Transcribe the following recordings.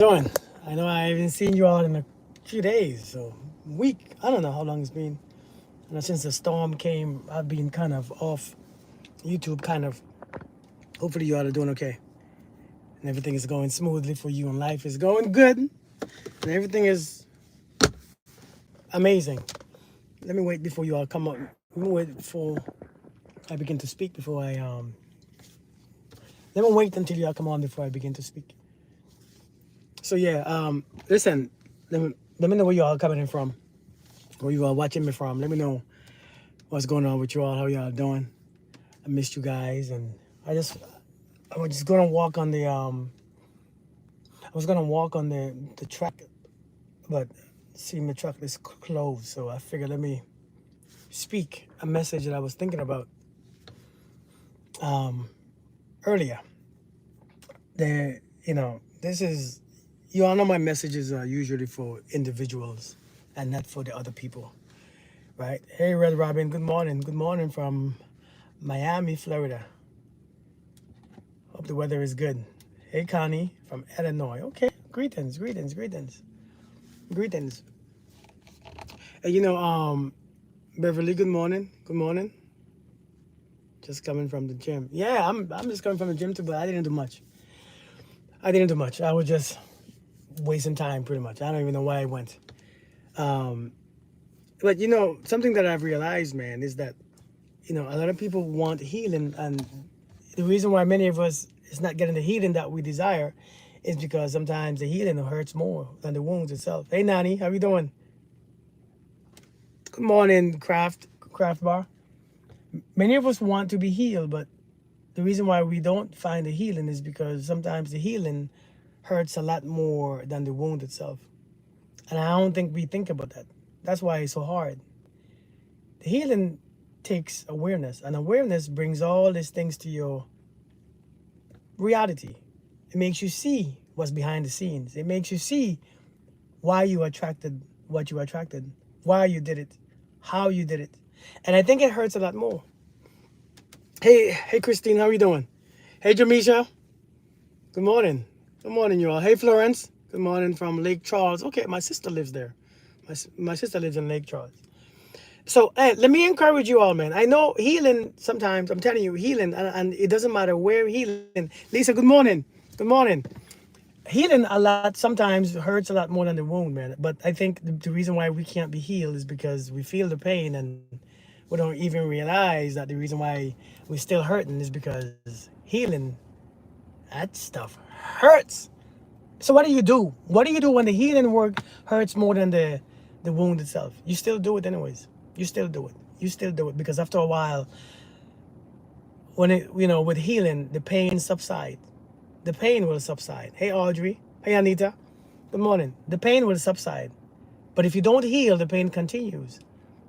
Doing? I know I haven't seen you all in a few days, so week. I don't know how long it's been. And since the storm came, I've been kind of off YouTube. Kind of. Hopefully, you all are doing okay, and everything is going smoothly for you, and life is going good, and everything is amazing. Let me wait before you all come up. Let me wait before I begin to speak. Before I Let me wait until you all come on before I begin to speak. So yeah, listen. Let me know where you all coming in from, where you all watching me from. Let me know what's going on with you all, how y'all doing. I missed you guys, and I was just gonna walk on the the track, but see my truck is closed, so I figured let me speak a message that I was thinking about um earlier. This is, you all know my messages are usually for individuals and not for the other people, right? Hey, Red Robin, good morning. Good morning from Miami, Florida. Hope the weather is good. Hey, Connie from Illinois. Okay, greetings, greetings, greetings, greetings. Hey, Beverly, good morning. Good morning. Just coming from the gym. Yeah, I'm just coming from the gym too, but I didn't do much. I didn't do much. I was just wasting time pretty much. I don't even know why I went. Um, but something that I've realized, man, is that a lot of people want healing, and the reason why many of us is not getting the healing that we desire is because sometimes the healing hurts more than the wounds itself. Hey, Nani, how you doing? Good morning, Craft Bar. Many of us want to be healed, but the reason why we don't find the healing is because sometimes the healing hurts a lot more than the wound itself. And I don't think we think about that. That's why it's so hard. The healing takes awareness, and awareness brings all these things to your reality. It makes you see what's behind the scenes. It makes you see why you attracted what you attracted, why you did it, how you did it. And I think it hurts a lot more. Hey, Christine, how are you doing? Hey, Jamisha. Good morning. Good morning, you all. Hey, Florence. Good morning from Lake Charles. Okay, my sister lives there. My sister lives in Lake Charles. So, hey, let me encourage you all, man. I know healing sometimes, I'm telling you, healing, and it doesn't matter where healing. Lisa, good morning. Good morning. Healing a lot sometimes hurts a lot more than the wound, man. But I think the reason why we can't be healed is because we feel the pain and we don't even realize that the reason why we're still hurting is because healing, that stuff hurts. So what do you do? What do you do when the healing work hurts more than the wound itself? You still do it anyways. You still do it. You still do it because after a while, when with healing, the pain subside. The pain will subside. Hey, Audrey. Hey, Anita. Good morning. The pain will subside. But if you don't heal, the pain continues.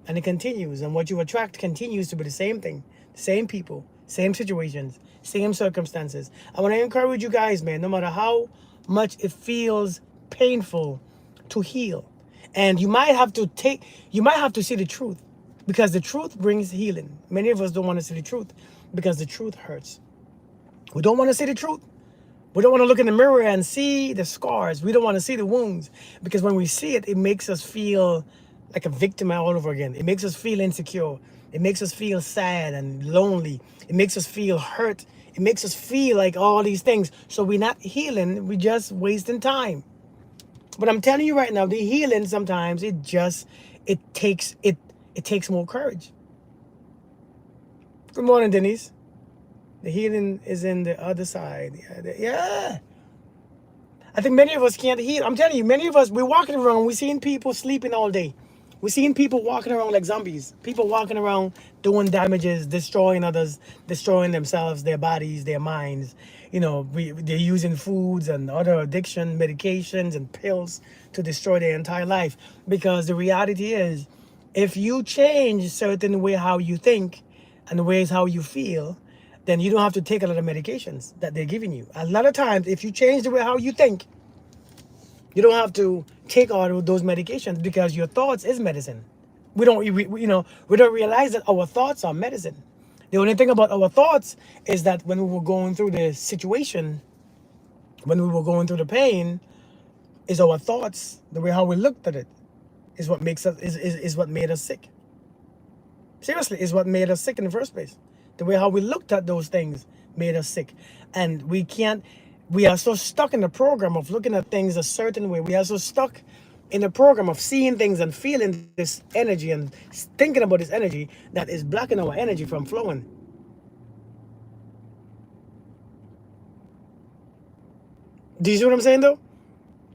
And it continues. And what you attract continues to be the same thing. Same people. Same situations. Same circumstances. I want to encourage you guys, man, no matter how much it feels painful to heal. And you might have to see the truth. Because the truth brings healing. Many of us don't want to see the truth because the truth hurts. We don't want to see the truth. We don't want to look in the mirror and see the scars. We don't want to see the wounds because when we see it, it makes us feel like a victim all over again. It makes us feel insecure. It makes us feel sad and lonely. It makes us feel hurt. It makes us feel like all these things. So we're not healing. We're just wasting time. But I'm telling you right now, the healing sometimes it takes it takes more courage. Good morning, Denise. The healing is in the other side. Yeah. I think many of us can't heal. I'm telling you, many of us, we're walking around, we're seeing people sleeping all day. We're seeing people walking around like zombies. People walking around doing damages, destroying others, destroying themselves, their bodies, their minds. They're using foods and other addiction, medications and pills to destroy their entire life. Because the reality is, if you change certain way how you think and the ways how you feel, then you don't have to take a lot of medications that they're giving you. A lot of times, if you change the way how you think, you don't have to take all of those medications because your thoughts is medicine. We don't realize that our thoughts are medicine. The only thing about our thoughts is that when we were going through the situation, when we were going through the pain, Is our thoughts, the way how we looked at it, is what makes us is what made us sick. Seriously, is what made us sick in the first place. The way how we looked at those things made us sick. And we can't, we are so stuck in the program of looking at things a certain way. We are so stuck in the program of seeing things and feeling this energy and thinking about this energy that is blocking our energy from flowing. Do you see what I'm saying though?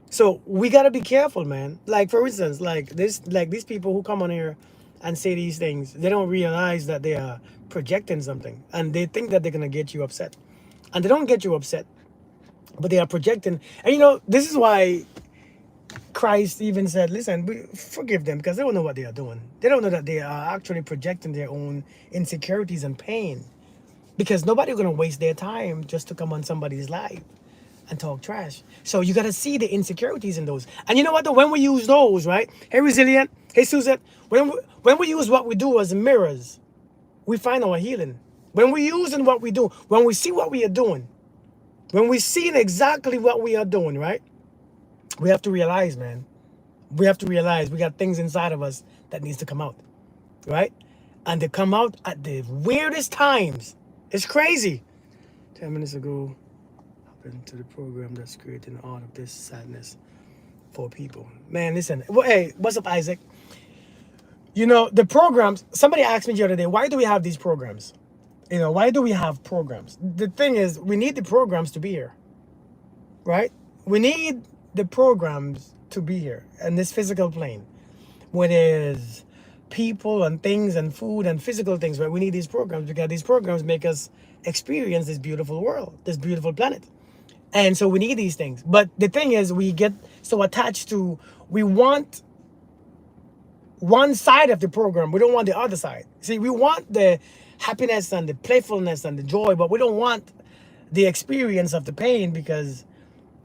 So we gotta be careful, man. Like for instance, like these people who come on here and say these things, they don't realize that they are projecting something, and they think that they're gonna get you upset, and they don't get you upset, but they are projecting. And this is why Christ even said, "Listen, forgive them because they don't know what they are doing. They don't know that they are actually projecting their own insecurities and pain." Because nobody's gonna waste their time just to come on somebody's live and talk trash. So you gotta see the insecurities in those. And you know what though? When we use those, right? Hey Resilient, hey Suzette, when we use what we do as mirrors, we find our healing. When we using what we do, when we see what we are doing, when we see exactly what we are doing, right? We have to realize, man. We have to realize we got things inside of us that needs to come out, right? And they come out at the weirdest times. It's crazy. 10 minutes ago, into the program that's creating all of this sadness for people. Man, listen. Well, hey, what's up, Isaac? The programs, somebody asked me the other day, why do we have these programs? Why do we have programs? The thing is, we need the programs to be here, right? We need the programs to be here in this physical plane where there's people and things and food and physical things, right? We need these programs because these programs make us experience this beautiful world, this beautiful planet. And so we need these things. But the thing is, we get so attached to, we want one side of the program. We don't want the other side. See, we want the happiness and the playfulness and the joy, but we don't want the experience of the pain because,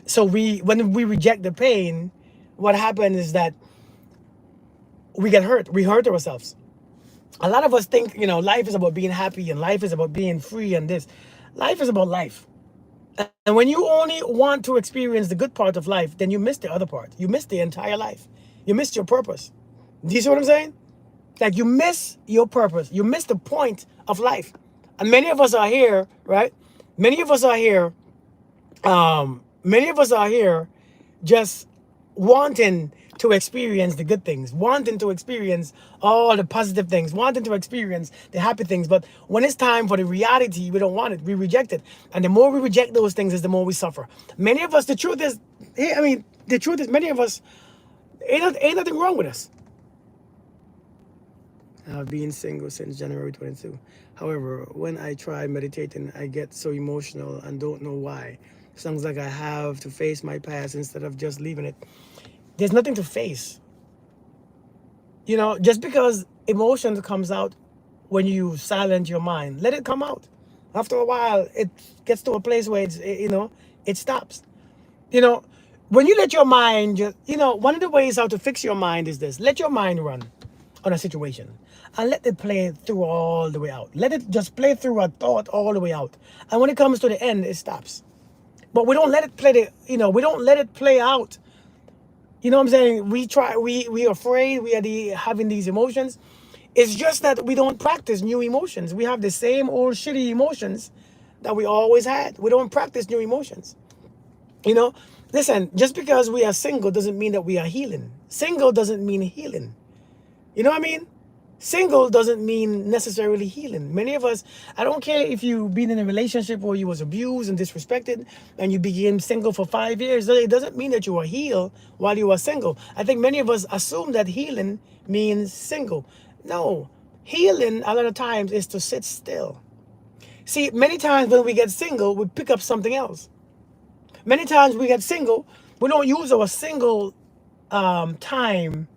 so when we reject the pain, what happens is that we get hurt. We hurt ourselves. A lot of us think, life is about being happy and life is about being free and this. Life is about life. And when you only want to experience the good part of life, then you miss the other part. You miss the entire life. You missed your purpose. Do you see what I'm saying? Like you miss your purpose. You miss the point of life. And many of us are here, right? Many of us are here. Many of us are here just wanting to experience the good things, wanting to experience all the positive things, wanting to experience the happy things. But when it's time for the reality, we don't want it. We reject it. And the more we reject those things, is the more we suffer. Many of us, the truth is, many of us, ain't nothing wrong with us. I've been single since January 22. However, when I try meditating, I get so emotional and don't know why. Sounds like I have to face my past instead of just leaving it. There's nothing to face. Just because emotion comes out when you silence your mind, let it come out. After a while, it gets to a place where it stops. When you let your mind just, one of the ways how to fix your mind is this. Let your mind run on a situation and let it play through all the way out. Let it just play through a thought all the way out. And when it comes to the end, it stops. But we don't let it play we don't let it play out. You know what I'm saying? We are afraid, we are having these emotions. It's just that we don't practice new emotions. We have the same old shitty emotions that we always had. We don't practice new emotions. Listen, just because we are single doesn't mean that we are healing. Single doesn't mean healing. You know what I mean? Single doesn't mean necessarily healing. Many of us, I don't care if you've been in a relationship where you was abused and disrespected and you became single for 5 years. It doesn't mean that you are healed while you are single. I think many of us assume that healing means single. No, healing a lot of times is to sit still. See, many times when we get single, we pick up something else. Many times we get single, we don't use our single time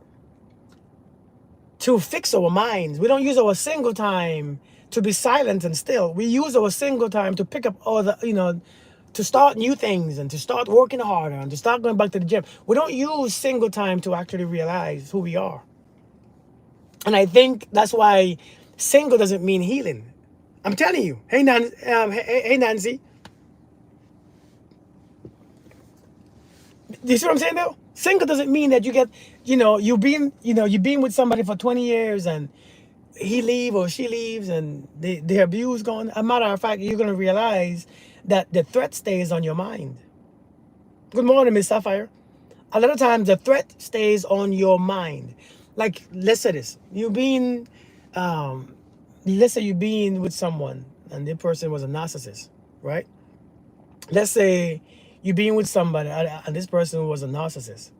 to fix our minds. We don't use our single time to be silent and still. We use our single time to pick up to start new things and to start working harder and to start going back to the gym. We don't use single time to actually realize who we are. And I think that's why single doesn't mean healing. I'm telling you. Hey, Nancy. You see what I'm saying though? Single doesn't mean that you get, you've been with somebody for 20 years and he leave or she leaves and the abuse going. A matter of fact, you're gonna realize that the threat stays on your mind. Good morning, Miss Sapphire. A lot of times the threat stays on your mind. Like, let's say this. Um, let's say you've been with someone and the person was a narcissist, right? Let's say you've been with somebody and this person was a narcissist.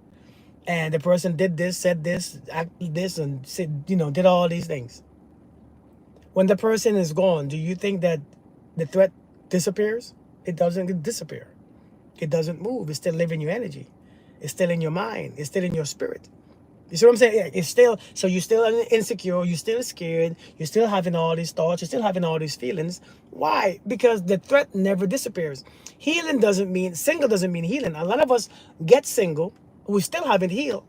And the person did this, said this, acted this, and said, did all these things. When the person is gone, do you think that the threat disappears? It doesn't disappear. It doesn't move. It's still living your energy. It's still in your mind. It's still in your spirit. You see what I'm saying? Yeah, it's still, so you're still insecure. You're still scared. You're still having all these thoughts. You're still having all these feelings. Why? Because the threat never disappears. Single doesn't mean healing. A lot of us get single. We still haven't healed.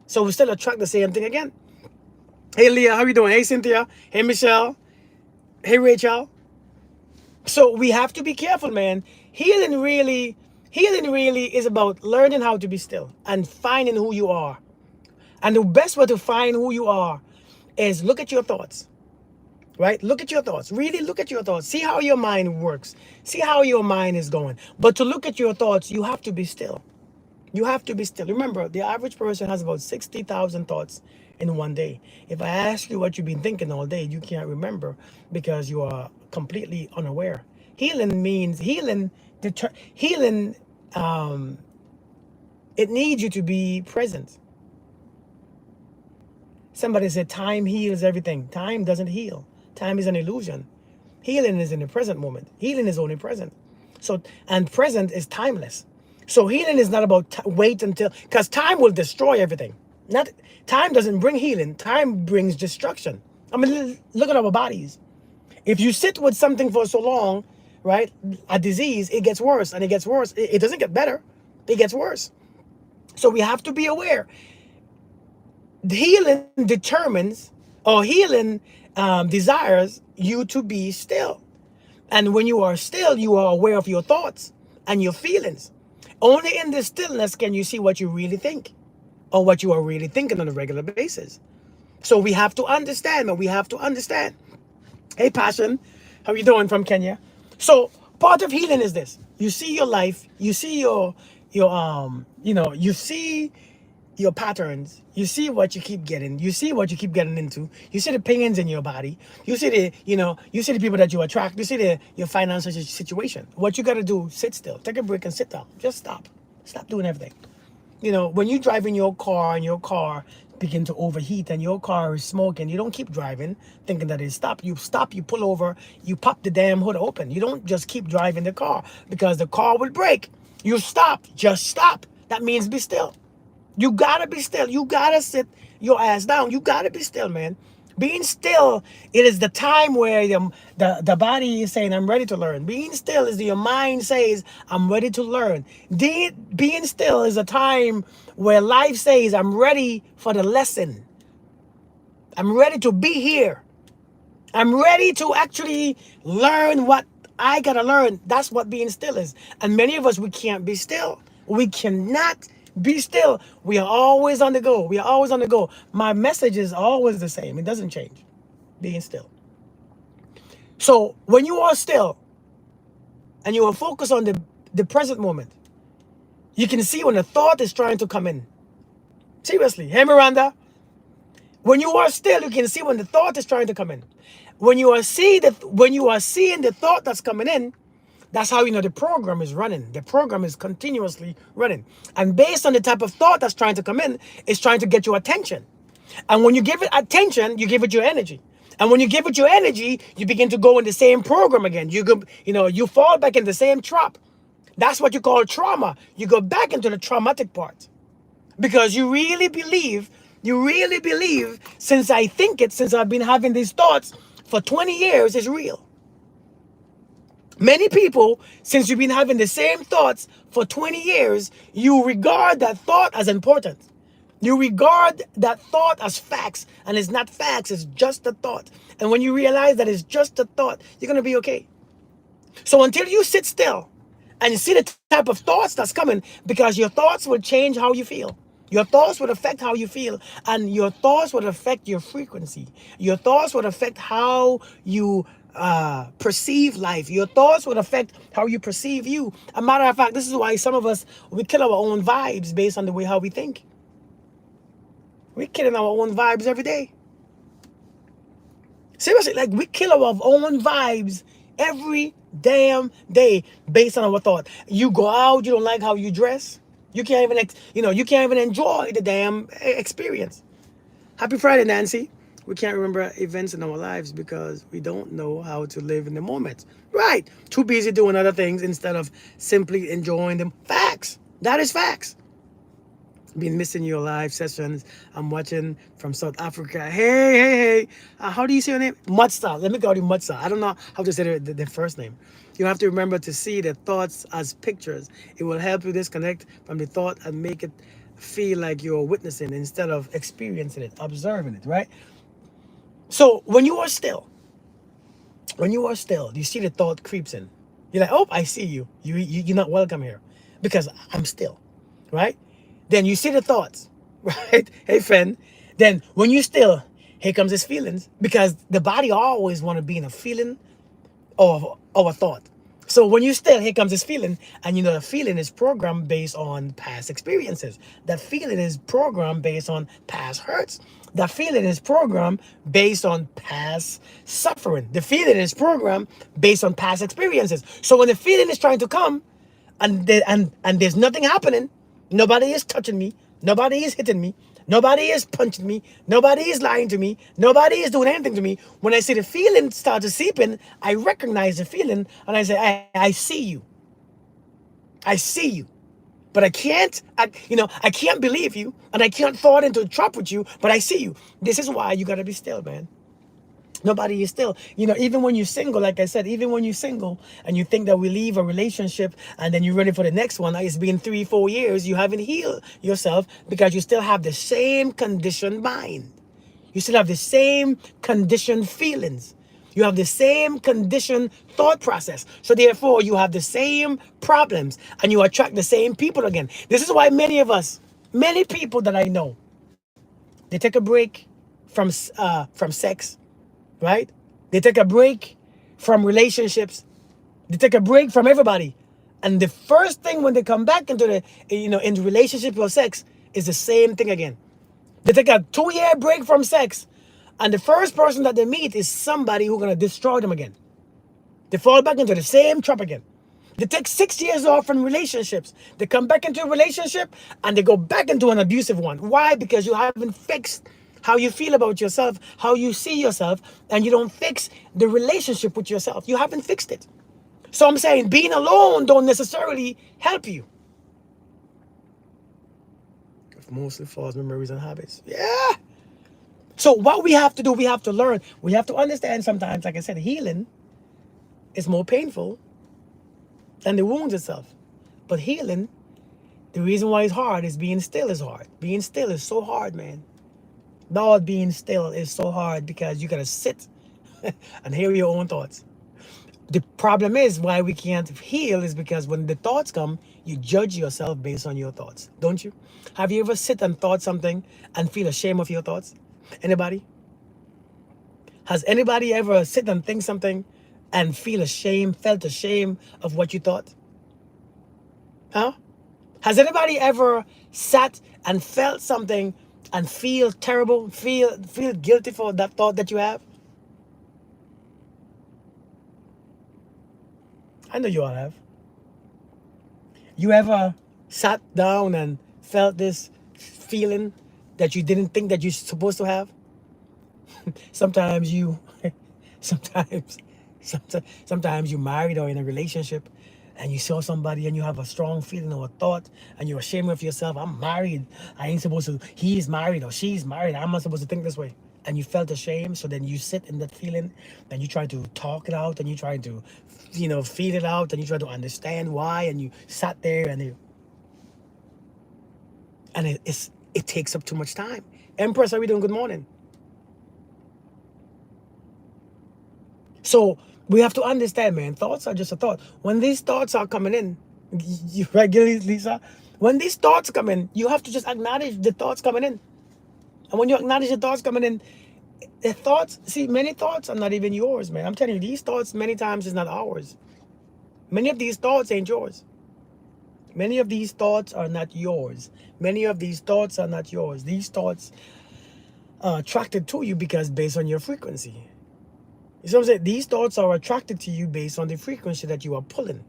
So we still attract the same thing again. Hey, Leah, how you doing? Hey, Cynthia. Hey, Michelle. Hey, Rachel. So we have to be careful, man. Healing really is about learning how to be still and finding who you are. And the best way to find who you are is look at your thoughts, right? Look at your thoughts. Really look at your thoughts. See how your mind works. See how your mind is going. But to look at your thoughts, you have to be still. You have to be still. Remember, the average person has about 60,000 thoughts in one day. If I ask you what you've been thinking all day, you can't remember because you are completely unaware. Healing, um, it needs you to be present. Somebody said time heals everything. Time doesn't heal. Time is an illusion. Healing is in the present moment. Healing is only present. So, and present is timeless. So healing is not about wait until, because time will destroy everything. Not Time doesn't bring healing. Time brings destruction. I mean, look at our bodies. If you sit with something for so long, right, a disease, it gets worse and it gets worse. It doesn't get better. It gets worse. So we have to be aware. Healing determines, or healing desires you to be still. And when you are still, you are aware of your thoughts and your feelings. Only in the stillness can you see what you really think or what you are really thinking on a regular basis. So we have to understand, man. We have to understand. Hey, Passion, how you doing from Kenya? So part of healing is this. You see your life, you see you see your patterns, you see what you keep getting, you see what you keep getting into, you see the pains in your body, you see the people that you attract, you see your financial situation. What you got to do, sit still, take a break and sit down. Just stop doing everything. When you drive in your car and your car begin to overheat and your car is smoking, you don't keep driving thinking that it's stopped. You stop, you pull over, you pop the damn hood open. You don't just keep driving the car because the car will break. You stop, just stop. That means be still. You gotta be still. You gotta sit your ass down. You gotta be still, man. Being still, it is the time where the body is saying, I'm ready to learn. Being still is your mind says, I'm ready to learn. Being still is a time where life says, I'm ready for the lesson. I'm ready to be here. I'm ready to actually learn what I gotta learn. That's what being still is. And many of us, we can't be still. We cannot be still. We are always on the go. We are always on the go. My message is always the same. It doesn't change. Being still. So when you are still and you are focused on the present moment, you can see when a thought is trying to come in. Seriously. Hey, Miranda. When you are still, you can see when the thought is trying to come in. When you are seeing the thought that's coming in, that's how you know the program is running. The program is continuously running. And based on the type of thought that's trying to come in, it's trying to get your attention. And when you give it attention, you give it your energy. And when you give it your energy, you begin to go in the same program again. You fall back in the same trap. That's what you call trauma. You go back into the traumatic part. Because you really believe, since I've been having these thoughts for 20 years, it's real. Many people, since you've been having the same thoughts for 20 years, you regard that thought as important. You regard that thought as facts, and it's not facts, it's just a thought. And when you realize that it's just a thought, you're going to be okay. So until you sit still And you see the type of thoughts that's coming because your thoughts will change how you feel. Your thoughts would affect how you feel, and your thoughts would affect your frequency. Your thoughts would affect how you perceive life. Your thoughts would affect how you perceive you. A matter of fact, this is why some of us, we kill our own vibes based on the way how we think. We're killing our own vibes every day. Seriously, like we kill our own vibes every damn day based on our thought. You go out, you don't like how you dress. You can't even, you can't even enjoy the damn experience. Happy Friday, Nancy. We can't remember events in our lives because we don't know how to live in the moment. Right. Too busy doing other things instead of simply enjoying them. Facts. That is facts. Been missing your live sessions. I'm watching from South Africa. Hey. How do you say your name? Mutsa. Let me call you Mutsa. I don't know how to say the first name. You have to remember to see the thoughts as pictures. It will help you disconnect from the thought and make it feel like you're witnessing instead of experiencing it, observing it, right? So when you are still, you see the thought creeps in. You're like, oh, I see you. You're not welcome here because I'm still, right? Then you see the thoughts, right? Hey, friend. Then when you still, here comes his feelings because the body always want to be in a feeling or a thought. So when you still, here comes this feeling, and the feeling is programmed based on past experiences. That feeling is programmed based on past hurts. That feeling is programmed based on past suffering. The feeling is programmed based on past experiences. So when the feeling is trying to come, and there's nothing happening, nobody is touching me, nobody is hitting me, nobody is punching me, nobody is lying to me, nobody is doing anything to me. When I see the feeling start to seep in, I recognize the feeling and I say, I see you. I see you. But I can't believe you and I can't fall into a trap with you, but I see you. This is why you gotta be still, man. Nobody is still, even when you're single, like I said, even when you're single and you think that we leave a relationship and then you're ready for the next one, it's been 3-4 years, you haven't healed yourself because you still have the same conditioned mind. You still have the same conditioned feelings. You have the same conditioned thought process. So therefore, you have the same problems and you attract the same people again. This is why many people that I know, they take a break from sex, right? They take a break from relationships. They take a break from everybody. And the first thing when they come back into into relationship or sex is the same thing again. They take a 2-year break from sex. And the first person that they meet is somebody who's going to destroy them again. They fall back into the same trap again. They take 6 years off from relationships. They come back into a relationship and they go back into an abusive one. Why? Because you haven't fixed how you feel about yourself, how you see yourself, and you don't fix the relationship with yourself. You haven't fixed it. So I'm saying being alone don't necessarily help you. Mostly false memories and habits. Yeah. So what we have to do, we have to learn. We have to understand sometimes, like I said, healing is more painful than the wounds itself. But healing, the reason why it's hard is being still is hard. Being still is so hard, man. Lord, being still is so hard because you gotta sit and hear your own thoughts. The problem is why we can't heal is because when the thoughts come, you judge yourself based on your thoughts, don't you? Have you ever sit and thought something and feel ashamed of your thoughts? Anybody? Has anybody ever sit and think something and felt ashamed of what you thought? Huh? Has anybody ever sat and felt something and feel terrible, feel guilty for that thought that you have? I know you all have. You ever sat down and felt this feeling that you didn't think that you're supposed to have? Sometimes you, sometimes, sometimes you married or in a relationship and you saw somebody and you have a strong feeling or a thought and you're ashamed of yourself. I'm married. I ain't supposed to, he's married or she's married. I'm not supposed to think this way. And you felt ashamed. So then you sit in that feeling and you try to talk it out and you try to, feel it out and you try to understand why. And you sat there and it takes up too much time. Empress, how are we doing? Good morning. So we have to understand, man, thoughts are just a thought. When these thoughts are coming in, You regularly, Lisa. When these thoughts come in, you have to just acknowledge the thoughts coming in. And when you acknowledge the thoughts coming in, the thoughts, see, many thoughts are not even yours, man. I'm telling you, these thoughts many times is not ours. Many of these thoughts ain't yours. Many of these thoughts are not yours. Many of these thoughts are not yours. These thoughts are attracted to you because based on your frequency. You see what I'm saying? These thoughts are attracted to you based on the frequency that you are pulling.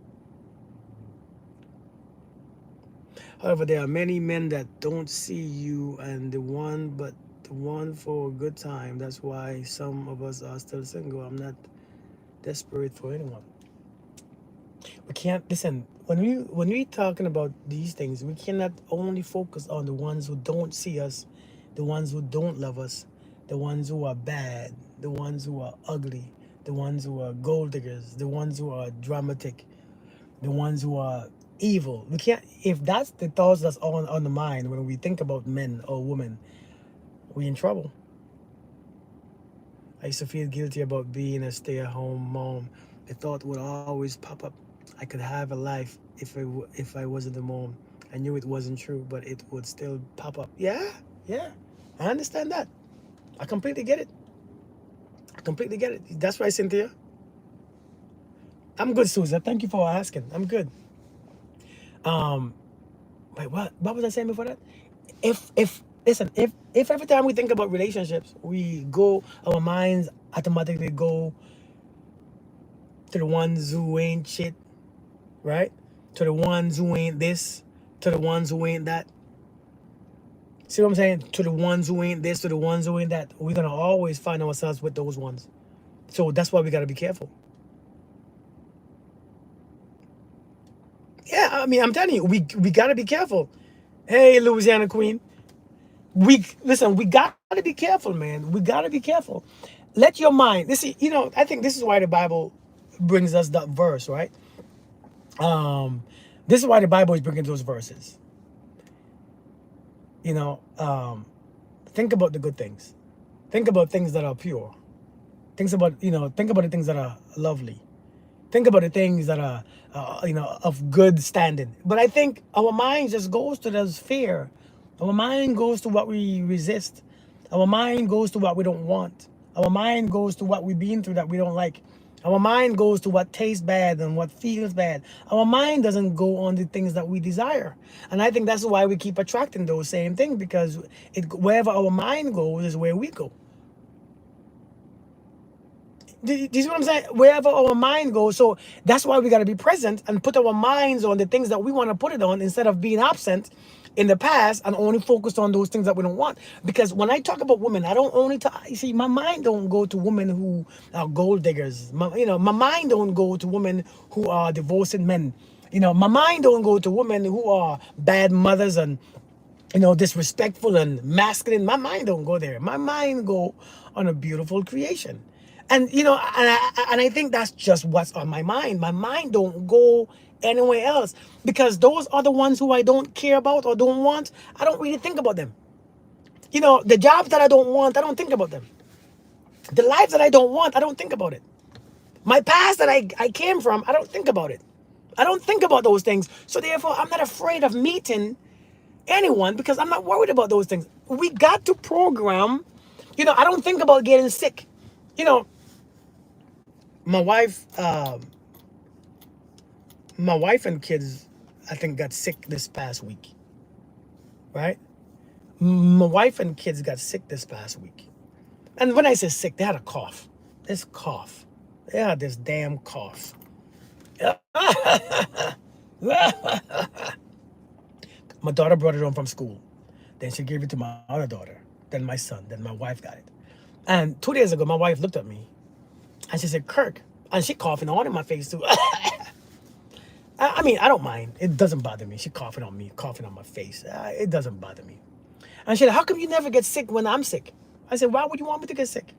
However, there are many men that don't see you and the one for a good time. That's why some of us are still single. I'm not desperate for anyone. We can't listen when we talking about these things. We cannot only focus on the ones who don't see us, the ones who don't love us, the ones who are bad, the ones who are ugly, the ones who are gold diggers, the ones who are dramatic, the ones who are evil. We can't. If that's the thoughts that's on the mind when we think about men or women, we in trouble. I used to feel guilty about being a stay-at-home mom. The thought would always pop up. I could have a life if I wasn't a mom. I knew it wasn't true, but it would still pop up. Yeah, yeah, I understand that. I completely get it. I completely get it. That's right, Cynthia. I'm good, Susan. Thank you for asking. I'm good. Um, Wait, what was I saying before that? If listen, if every time we think about relationships, we go our minds automatically go to the ones who ain't shit, right? To the ones who ain't this, to the ones who ain't that. See what I'm saying? To the ones who ain't this, to the ones who ain't that. We're gonna always find ourselves with those ones. So that's why we gotta be careful. Yeah, I mean, I'm telling you, we gotta be careful. Hey, Louisiana Queen. We listen. We gotta be careful, man. We gotta be careful. Let your mind. This, I think this is why the Bible brings us that verse, right? Um, this is why the Bible is bringing those verses. You know, think about the good things. Think about things that are pure. Think about the things that are lovely. Think about the things that are, of good standing. But I think our mind just goes to this fear. Our mind goes to what we resist. Our mind goes to what we don't want. Our mind goes to what we've been through that we don't like. Our mind goes to what tastes bad and what feels bad. Our mind doesn't go on the things that we desire. And I think that's why we keep attracting those same things because wherever our mind goes is where we go. Do you see what I'm saying? Wherever our mind goes. So that's why we got to be present and put our minds on the things that we want to put it on instead of being absent in the past and only focused on those things that we don't want. Because when I talk about women, I don't only talk, you see, my mind don't go to women who are gold diggers. My mind don't go to women who are divorcing men. My mind don't go to women who are bad mothers and disrespectful and masculine. My mind don't go there. My mind go on a beautiful creation. And and I think that's just what's on my mind. My mind don't go anywhere else because those are the ones who I don't care about or don't want. I don't really think about them. The jobs that I don't want, I don't think about them. The life that I don't want, I don't think about it. My past that I came from, I don't think about it. I don't think about those things. So therefore, I'm not afraid of meeting anyone because I'm not worried about those things. We got to program. I don't think about getting sick. You know, my wife, my wife and kids, I think got sick this past week. Right? My wife and kids got sick this past week. And when I say sick, they had a cough. This cough. They had this damn cough. My daughter brought it home from school. Then she gave it to my other daughter. Then my son. Then my wife got it. And 2 days ago, my wife looked at me and she said, Kirk. And she coughing on in my face too. I mean, I don't mind. It doesn't bother me. She coughing on me, coughing on my face. It doesn't bother me. And she said, how come you never get sick when I'm sick? I said, why would you want me to get sick?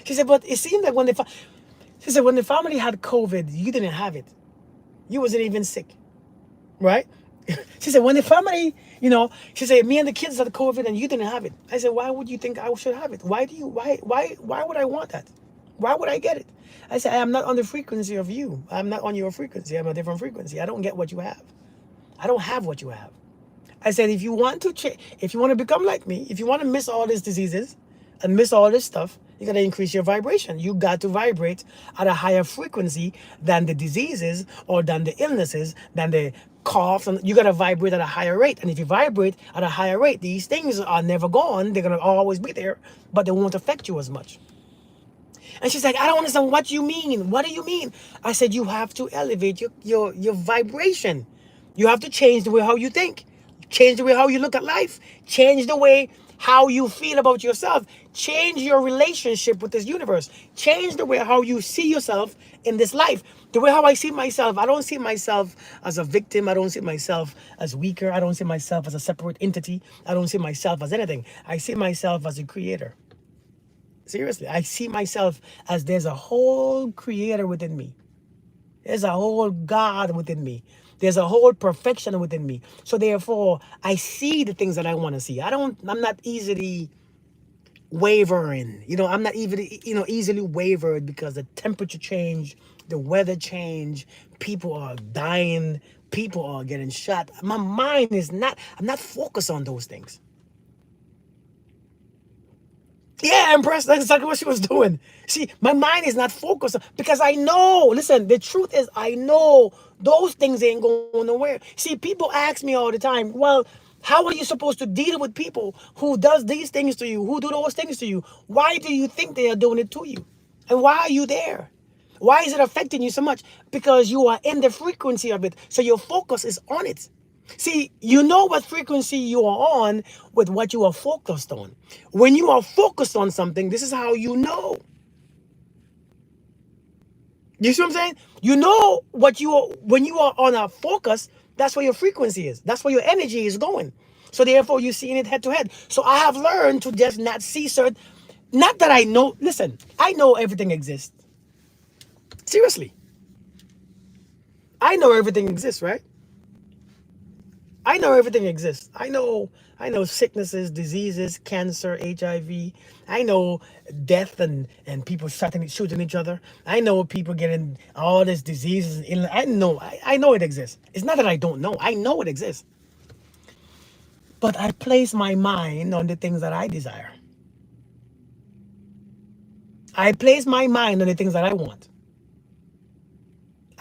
She said, but it seemed like when the family had COVID, you didn't have it. You wasn't even sick. Right? She said, when the family, she said, me and the kids had COVID and you didn't have it. I said, why would you think I should have it? Why would I want that? Why would I get it? I said, I am not on the frequency of you. I'm not on your frequency. I'm a different frequency. I don't get what you have. I don't have what you have. I said, if you want to change, if you want to become like me, if you want to miss all these diseases and miss all this stuff, you got to increase your vibration. You got to vibrate at a higher frequency than the diseases or than the illnesses, than the coughs. And you got to vibrate at a higher rate. And if you vibrate at a higher rate, these things are never gone. They're going to always be there, but they won't affect you as much. And she's like, I don't understand what you mean. What do you mean? I said, you have to elevate your vibration. You have to change the way how you think. Change the way how you look at life. Change the way how you feel about yourself. Change your relationship with this universe. Change the way how you see yourself in this life. The way how I see myself. I don't see myself as a victim. I don't see myself as weaker. I don't see myself as a separate entity. I don't see myself as anything. I see myself as a creator. Seriously, I see myself as there's a whole creator within me. There's a whole God within me. There's a whole perfection within me. So therefore, I see the things that I want to see. I'm not easily wavering. I'm not even, easily wavered because the temperature change, the weather change, people are dying, people are getting shot. My mind is not, I'm not focused on those things. Yeah, impressed. That's exactly what she was doing. See, my mind is not focused because I know. Listen, the truth is, I know those things ain't going nowhere. See, people ask me all the time, well, how are you supposed to deal with people who does these things to you, who do those things to you? Why do you think they are doing it to you? And why are you there? Why is it affecting you so much? Because you are in the frequency of it. So your focus is on it. See, you know what frequency you are on with what you are focused on. When you are focused on something, this is how you know. You see what I'm saying? You know what you are when you are on a focus, that's where your frequency is. That's where your energy is going. So therefore you're seeing it head to head. So I have learned to just not see certain, not that I know, listen, I know everything exists. Seriously. I know everything exists, right? I know everything exists. I know sicknesses, diseases, cancer, HIV. I know death and people shooting each other. I know people getting all these diseases and I know it exists. It's not that I don't know. I know it exists. But I place my mind on the things that I desire. I place my mind on the things that I want.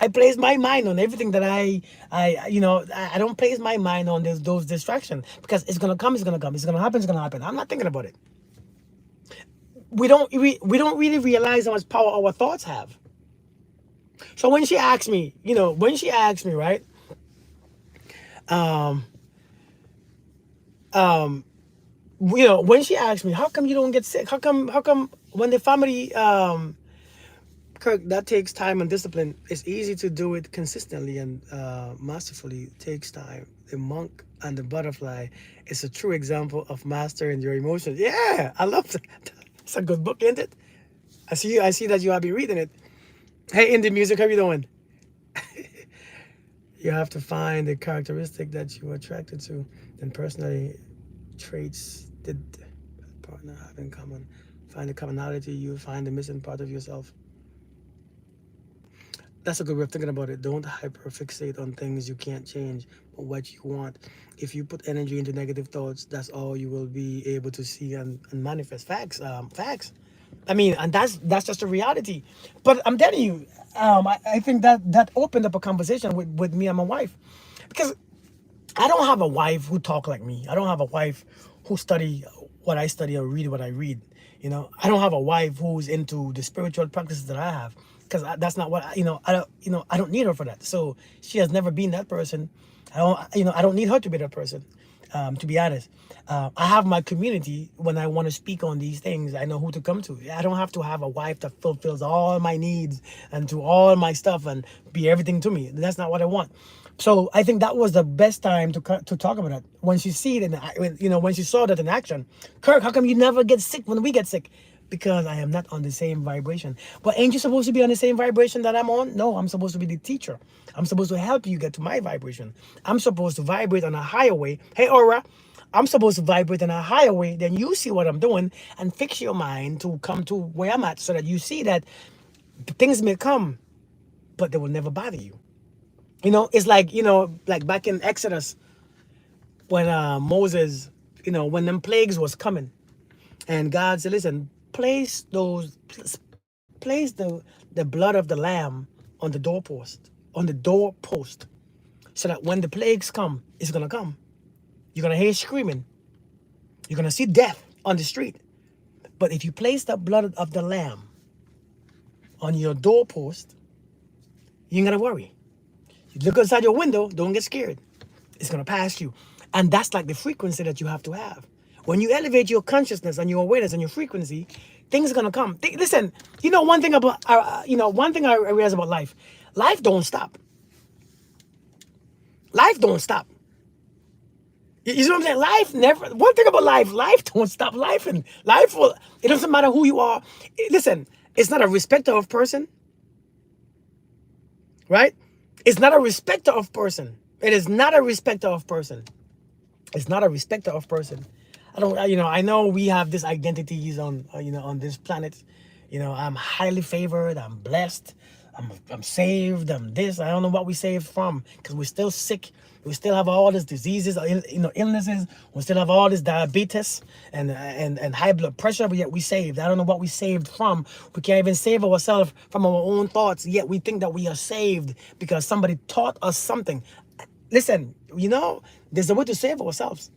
I place my mind on everything that I don't place my mind on those distractions because it's gonna come, it's gonna come, it's gonna happen, it's gonna happen. I'm not thinking about it. We don't really realize how much power our thoughts have. So when she asked me, right, um, um, when she asked me, how come you don't get sick? How come when the family, Kirk, that takes time and discipline. It's easy to do it consistently and masterfully. It takes time. The monk and the butterfly is a true example of mastering your emotions. Yeah, I love that. It's a good book, isn't it? I see that you have been reading it. Hey, indie music, how you doing? You have to find the characteristic that you are attracted to, and personally traits did partner have in common. Find the commonality, you find the missing part of yourself. That's a good way of thinking about it. Don't hyperfixate on things you can't change, but what you want. If you put energy into negative thoughts, that's all you will be able to see and manifest. Facts, facts. I mean, and that's just a reality. But I'm telling you, I think that opened up a conversation with me and my wife, because I don't have a wife who talk like me. I don't have a wife who study what I study or read what I read. I don't have a wife who's into the spiritual practices that I have, because that's not what I don't need her for that. So she has never been that person. I don't need her to be that person. To be honest, I have my community. When I want to speak on these things, I know who to come to. I don't have to have a wife that fulfills all my needs and to all my stuff and be everything to me. That's not what I want. So I think that was the best time to talk about it. When she see it when she saw that in action. Kirk, how come you never get sick when we get sick? Because I am not on the same vibration. But ain't you supposed to be on the same vibration that I'm on? No, I'm supposed to be the teacher. I'm supposed to help you get to my vibration. I'm supposed to vibrate on a higher way. Hey, Aura, I'm supposed to vibrate in a higher way than you see what I'm doing and fix your mind to come to where I'm at, so that you see that Things may come, but they will never bother you. It's like, like back in Exodus when Moses, when them plagues was coming, and God said, listen, place the blood of the lamb on the doorpost, so that when the plagues come, it's gonna come. You're gonna hear screaming. You're gonna see death on the street. But if you place the blood of the lamb on your doorpost, you ain't gonna worry. You look outside your window, don't get scared. It's gonna pass you. And that's like the frequency that you have to have. When you elevate your consciousness and your awareness and your frequency, things are gonna come. Listen, one thing about one thing I realize about life. Life don't stop. Life don't stop. You see what I'm saying? Life never. One thing about life don't stop life, and life will. It doesn't matter who you are. Listen, it's not a respecter of person, right? It's not a respecter of person. It is not a respecter of person. It's not a respecter of person. I don't. I know we have these identities on. On this planet. I'm highly favored. I'm blessed. I'm saved. I'm this. I don't know what we saved from, because we're still sick. We still have all these diseases, illnesses. We still have all this diabetes and high blood pressure, but yet we saved. I don't know what we saved from. We can't even save ourselves from our own thoughts, yet we think that we are saved because somebody taught us something. Listen, there's a way to save ourselves.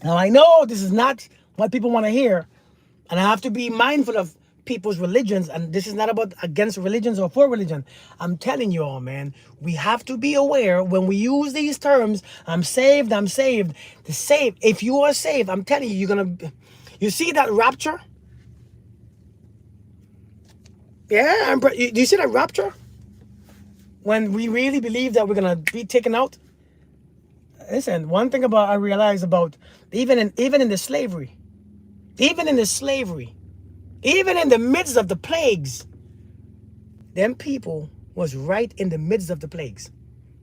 Now, I know this is not what people want to hear, and I have to be mindful of people's religions, and this is not about against religions or for religion. I'm telling you all, man, we have to be aware when we use these terms. I'm saved. The saved. If you are saved, I'm telling you, you see that rapture? Yeah, do you see that rapture? When we really believe that we're gonna be taken out. Listen, one thing I realize about even in the slavery, even in the slavery. Even in the midst of the plagues, them people was right in the midst of the plagues.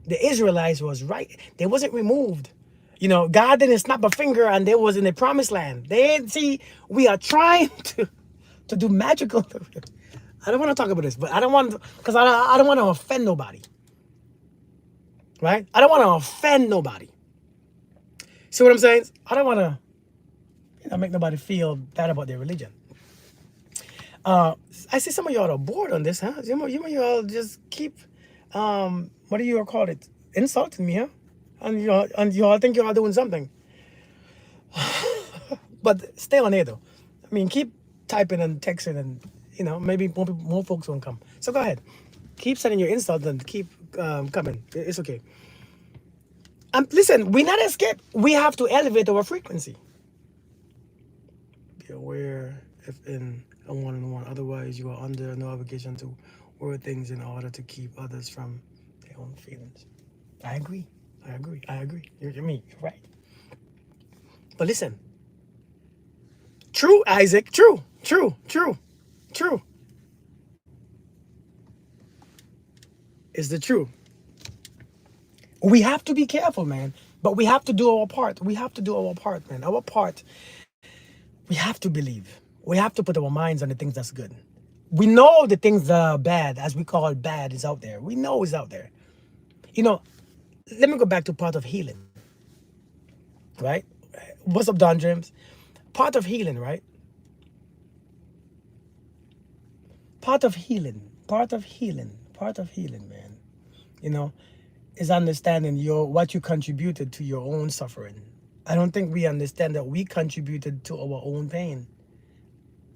The Israelites was right. They wasn't removed. God didn't snap a finger and they was in the promised land. They didn't see, we are trying to do magical. I don't want to talk about this, but I don't want, because I don't want to offend nobody. Right? I don't want to offend nobody. See what I'm saying? I don't want to make nobody feel bad about their religion. I see some of y'all are bored on this, huh? Some of y'all just keep, what do you all call it? Insulting me, huh? And y'all think y'all doing something. But stay on here, though. I mean, keep typing and texting, and, maybe more folks won't come. So go ahead. Keep sending your insults and keep coming. It's okay. Listen, we not escape. We have to elevate our frequency. Be aware if in a one-on-one. Otherwise, you are under no obligation to word things in order to keep others from their own feelings. I agree. You're right. But listen. True, Isaac. True. Is the truth. We have to be careful, man. But we have to do our part. Man. Our part. We have to believe. We have to put our minds on the things that's good. We know the things that are bad, as we call it bad, is out there. We know it's out there. Let me go back to part of healing. Right? What's up, Don James? Part of healing, right? Part of healing, man. Is understanding what you contributed to your own suffering. I don't think we understand that we contributed to our own pain.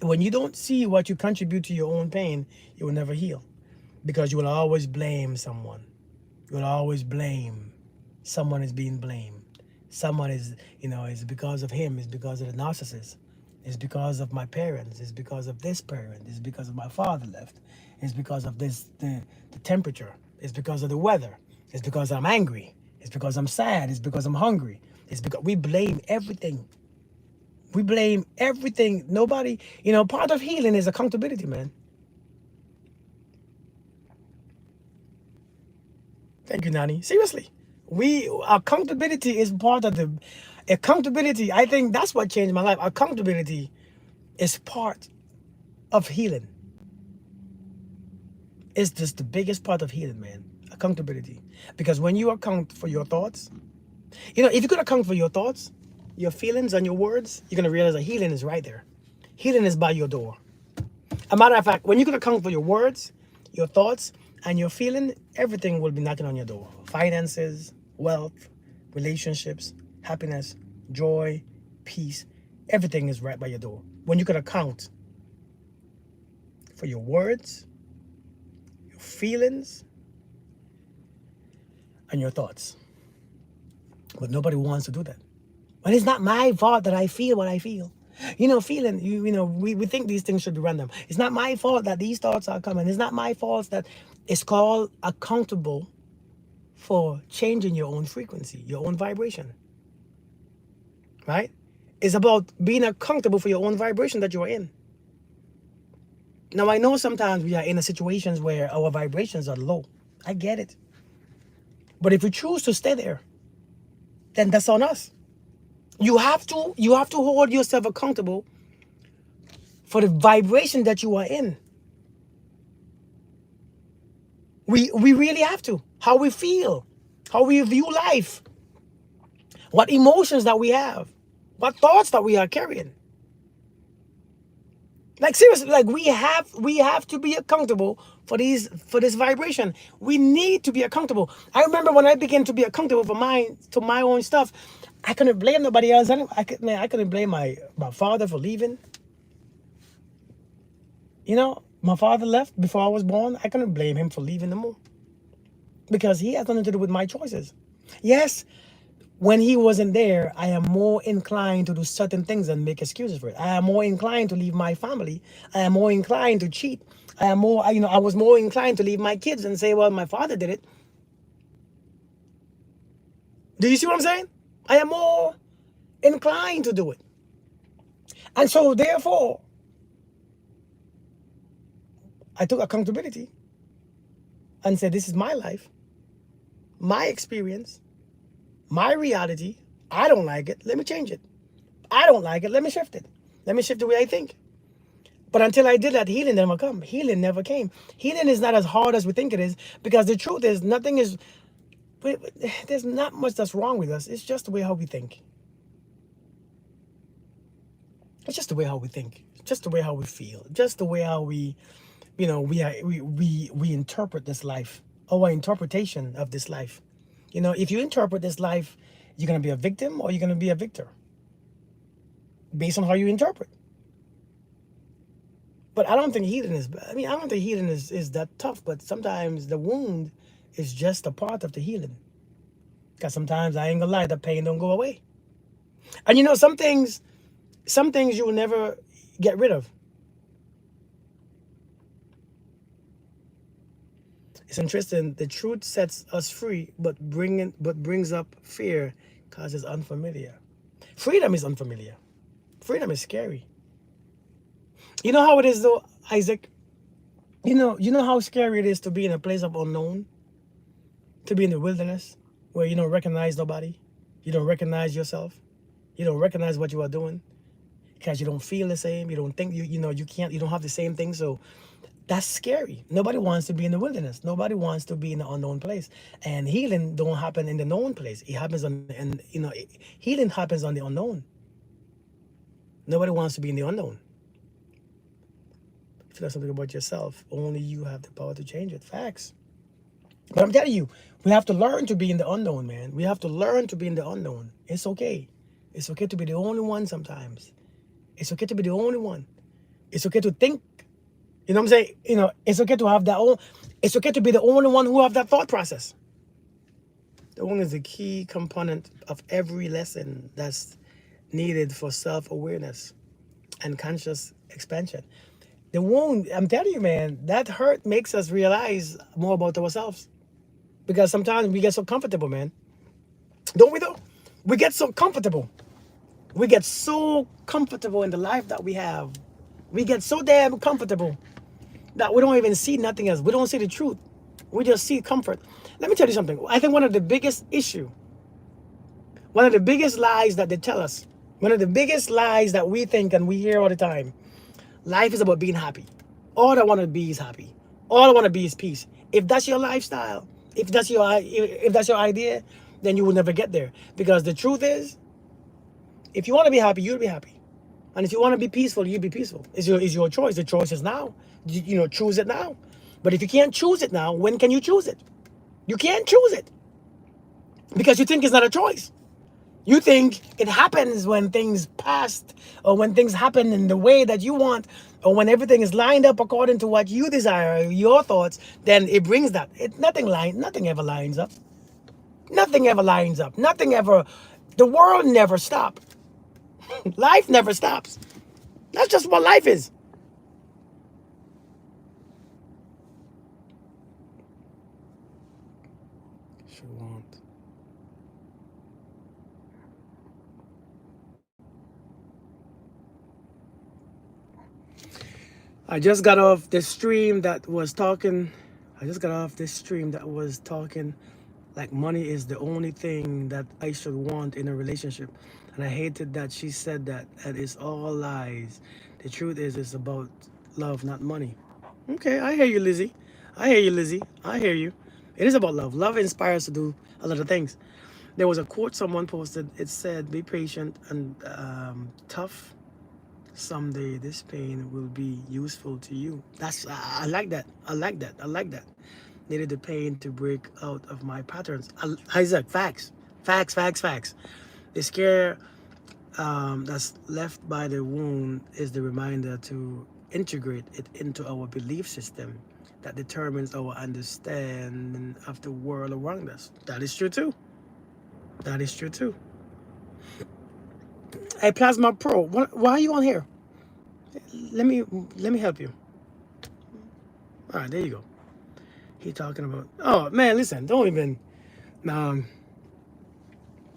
When you don't see what you contribute to your own pain, you will never heal, because you will always blame someone. You will always blame. Someone is being blamed. Someone is, it's because of him. It's because of the narcissist. It's because of my parents. It's because of this parent. It's because of my father left. It's because of the temperature. It's because of the weather. It's because I'm angry. It's because I'm sad. It's because I'm hungry. It's because we blame everything. We blame everything. Nobody, part of healing is accountability, man. Thank you, Nani. Seriously. Accountability is part of accountability. I think that's what changed my life. Accountability is part of healing. It's just the biggest part of healing, man. Accountability. Because when you account for your thoughts, if you could account for your thoughts, your feelings, and your words, you're gonna realize that healing is right there. Healing is by your door. A matter of fact, when you can account for your words, your thoughts, and your feeling, everything will be knocking on your door. Finances, wealth, relationships, happiness, joy, peace, everything is right by your door. When you can account for your words, your feelings, and your thoughts. But nobody wants to do that. But it's not my fault that I feel what I feel. We think these things should be random. It's not my fault that these thoughts are coming. It's not my fault that it's called accountable for changing your own frequency, your own vibration. Right? It's about being accountable for your own vibration that you are in. Now, I know sometimes we are in situations where our vibrations are low. I get it. But if you choose to stay there, then that's on us. You have to hold yourself accountable for the vibration that you are in. We really have to. How we feel, how we view life, what emotions that we have, what thoughts that we are carrying. Like seriously, like we have to be accountable for this vibration. We need to be accountable. I remember when I began to be accountable for my own stuff, I couldn't blame nobody else. I couldn't blame my father for leaving. My father left before I was born. I couldn't blame him for leaving no more. Because he has nothing to do with my choices. Yes, when he wasn't there, I am more inclined to do certain things and make excuses for it. I am more inclined to leave my family. I am more inclined to cheat. I was more inclined to leave my kids and say, well, my father did it. Do you see what I'm saying? I am more inclined to do it. And so therefore, I took accountability and said, this is my life, my experience, my reality. I don't like it. Let me change it. I don't like it. Let me shift it. Let me shift the way I think. But until I did that, healing never come. Healing never came. Healing is not as hard as we think it is, because the truth is there's not much that's wrong with us. It's just the way how we think. It's just the way how we think. Just the way how we feel. Just the way how we interpret this life. Our interpretation of this life. If you interpret this life, you're going to be a victim or you're going to be a victor. Based on how you interpret. But I don't think healing is that tough. But sometimes the wound is just a part of the healing. Because sometimes, I ain't gonna lie, the pain don't go away. And some things you will never get rid of. It's interesting. The truth sets us free, but brings up fear because it's unfamiliar. Freedom is unfamiliar. Freedom is scary. You know how it is though, Isaac? You know how scary it is to be in a place of unknown? To be in the wilderness where you don't recognize nobody. You don't recognize yourself. You don't recognize what you are doing. Because you don't feel the same. You don't think you don't have the same thing. So that's scary. Nobody wants to be in the wilderness. Nobody wants to be in the unknown place. And healing don't happen in the known place. It happens healing happens on the unknown. Nobody wants to be in the unknown. If you know something about yourself, only you have the power to change it. Facts. But I'm telling you, we have to learn to be in the unknown, man. We have to learn to be in the unknown. It's okay. It's okay to be the only one sometimes. It's okay to be the only one. It's okay to think. You know what I'm saying? It's okay to have it's okay to be the only one who have that thought process. The one is the key component of every lesson that's needed for self-awareness and conscious expansion. The wound, I'm telling you, man, that hurt makes us realize more about ourselves. Because sometimes we get so comfortable, man. Don't we though? We get so comfortable. We get so comfortable in the life that we have. We get so damn comfortable that we don't even see nothing else. We don't see the truth. We just see comfort. Let me tell you something. I think one of the biggest lies that they tell us, one of the biggest lies that we think and we hear all the time, life is about being happy. All I want to be is happy. All I want to be is peace. If that's your lifestyle, if that's your idea, then you will never get there. Because the truth is, if you want to be happy, you'll be happy. And if you want to be peaceful, you'll be peaceful. It's your choice. The choice is now. Choose it now. But if you can't choose it now, when can you choose it? You can't choose it. Because you think it's not a choice. You think it happens when things passed, or when things happen in the way that you want, or when everything is lined up according to what you desire, your thoughts, then it brings that. Nothing ever lines up. Nothing ever lines up. Nothing ever, the world never stops. Life never stops. That's just what life is. She won't. I just got off this stream that was talking. I just got off this stream that was talking like money is the only thing that I should want in a relationship. And I hated that she said that. And it's all lies. The truth is, it's about love, not money. Okay, I hear you, Lizzie. I hear you, Lizzie. I hear you. It is about love. Love inspires to do a lot of things. There was a quote someone posted. It said, be patient and tough. Someday this pain will be useful to you. I like that. I like that. I like that. Needed the pain to break out of my patterns. Isaac, facts. Facts, facts, facts. The scare that's left by the wound is the reminder to integrate it into our belief system that determines our understanding of the world around us. That is true too. That is true too. Hey, Plasma Pro, why are you on here? Let me help you. All right, there you go. He talking about. Oh man, listen, don't even. Um,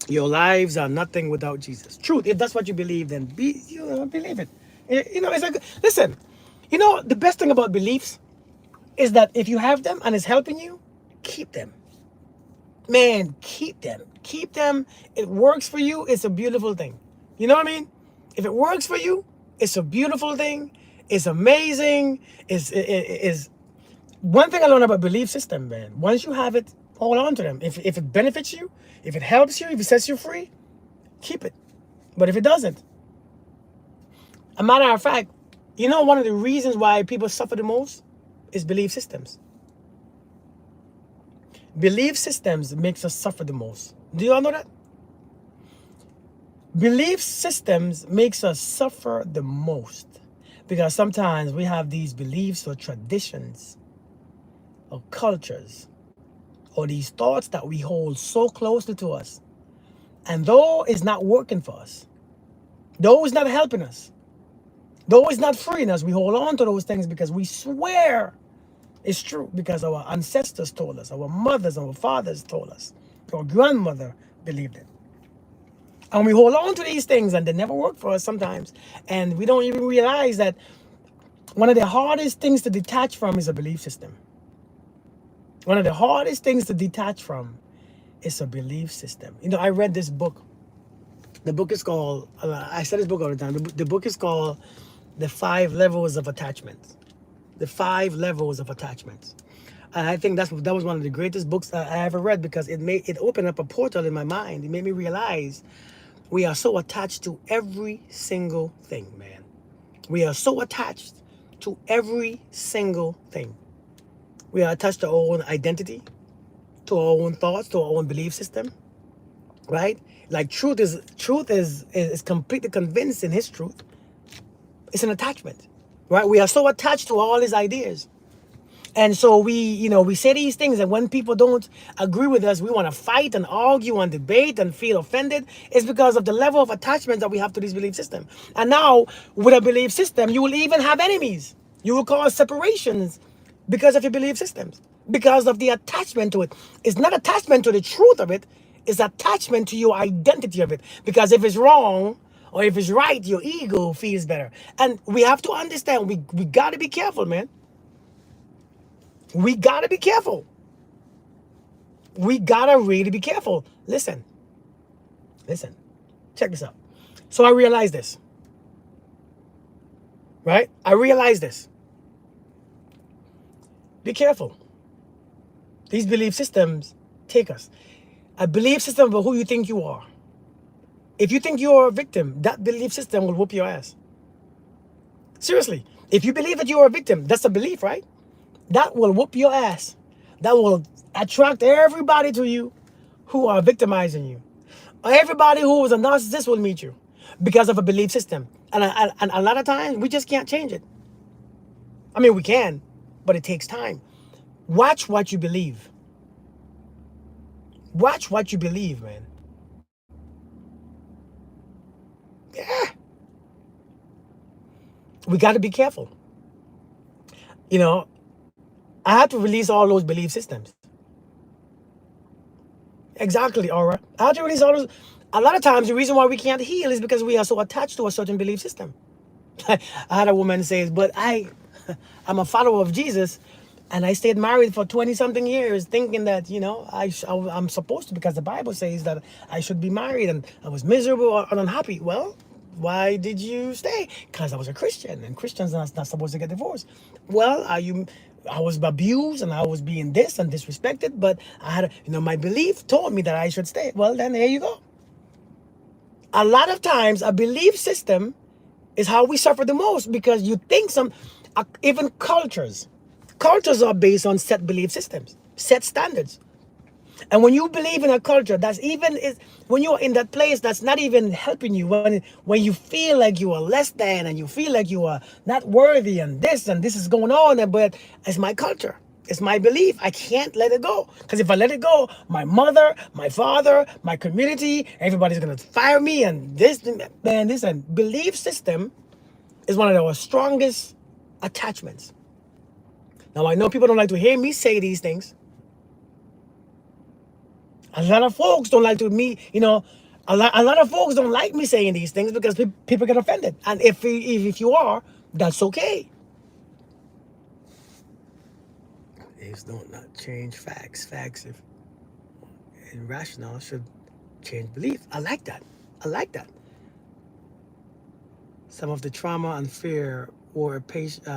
your lives are nothing without Jesus. Truth. If that's what you believe, then believe it. It's like, listen. The best thing about beliefs is that if you have them and it's helping you, keep them. Man, keep them. Keep them. It works for you. It's a beautiful thing. You know what I mean? If it works for you, it's a beautiful thing. It's amazing. Is one thing I learned about belief system, man. Once you have it, hold on to them. If it benefits you, if it helps you, if it sets you free, keep it. But if it doesn't, a matter of fact, one of the reasons why people suffer the most is belief systems. Belief systems makes us suffer the most. Do you all know that? Belief systems makes us suffer the most because sometimes we have these beliefs or traditions or cultures or these thoughts that we hold so closely to us, and though it's not working for us, though it's not helping us, though it's not freeing us, we hold on to those things because we swear it's true, because our ancestors told us, our mothers, our fathers told us, our grandmother believed it. And we hold on to these things and they never work for us sometimes. And we don't even realize that one of the hardest things to detach from is a belief system. One of the hardest things to detach from is a belief system. I read this book. The book is called, I say this book all the time. The book is called The 5 Levels of Attachment. The 5 Levels of Attachment. And I think that was one of the greatest books that I ever read, because it opened up a portal in my mind. It made me realize we are so attached to every single thing, man. We are so attached to every single thing. We are attached to our own identity, to our own thoughts, to our own belief system, right? Like truth is completely convinced in his truth. It's an attachment, right? We are so attached to all his ideas. And so we say these things, and when people don't agree with us, we want to fight and argue and debate and feel offended. It's because of the level of attachment that we have to this belief system. And now, with a belief system, you will even have enemies. You will cause separations because of your belief systems, because of the attachment to it. It's not attachment to the truth of it. It's attachment to your identity of it. Because if it's wrong or if it's right, your ego feels better. And we have to understand, we got to be careful, man. We gotta be careful. We gotta really be careful. Listen. Check this out. So I realized this. Right? I realized this. Be careful. These belief systems take us. A belief system about who you think you are. If you think you're a victim, that belief system will whoop your ass. Seriously. If you believe that you are a victim, that's a belief, right? That will whoop your ass. That will attract everybody to you who are victimizing you. Everybody who is a narcissist will meet you because of a belief system. And a lot of times, we just can't change it. I mean, we can, but it takes time. Watch what you believe. Watch what you believe, man. Yeah. We got to be careful. You know, I had to release all those belief systems. Exactly, Aura. I had to release all those. A lot of times, the reason why we can't heal is because we are so attached to a certain belief system. I had a woman say, but I'm a follower of Jesus, and I stayed married for 20-something years thinking that, I'm supposed to, because the Bible says that I should be married, and I was miserable or unhappy. Well, why did you stay? Because I was a Christian, and Christians are not supposed to get divorced. Well, I was abused, and I was being this and disrespected, but I had, my belief told me that I should stay. Well, then there you go. A lot of times, a belief system is how we suffer the most, because you think even cultures are based on set belief systems, set standards. And when you believe in a culture when you're in that place that's not even helping you, when you feel like you are less than, and you feel like you are not worthy, and this is going on, but it's my culture. It's my belief. I can't let it go. Because if I let it go, my mother, my father, my community, everybody's going to fire me. And this and belief system is one of our strongest attachments. Now, I know people don't like to hear me say these things. A lot of folks don't like a lot of folks don't like me saying these things because people get offended. And if you are, that's okay. These don't not change facts. Facts, if irrational, should change belief. I like that. Some of the trauma and fear were patient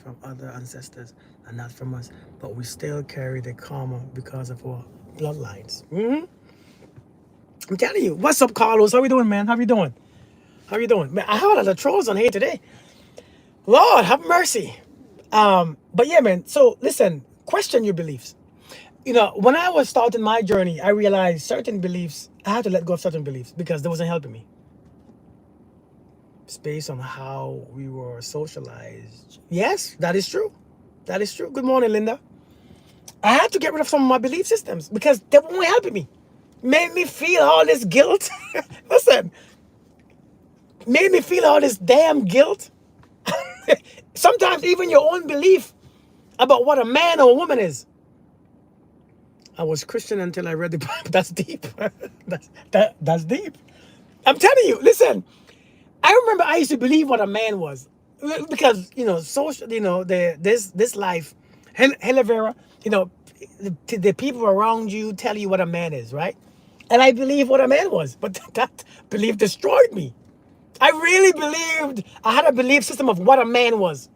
from other ancestors and not from us, but we still carry the karma because of our bloodlines. I'm telling you. What's up, Carlos? How we doing, man? How you doing? Man, I have a lot of trolls on here today. Lord, have mercy. But yeah, man. So listen, question your beliefs. When I was starting my journey, I realized certain beliefs, I had to let go of certain beliefs because they wasn't helping me. It's based on how we were socialized. Yes, that is true. Good morning, Linda. I had to get rid of some of my belief systems because they weren't helping me. Made me feel all this guilt. Listen, made me feel all this damn guilt. Sometimes even your own belief about what a man or a woman is. I was Christian until I read the Bible. That's deep. That's deep. I'm telling you, listen, I remember I used to believe what a man was. Because, social, this life, Helivera, the people around you tell you what a man is, right? And I believed what a man was, but that belief destroyed me. I really believed, I had a belief system of what a man was.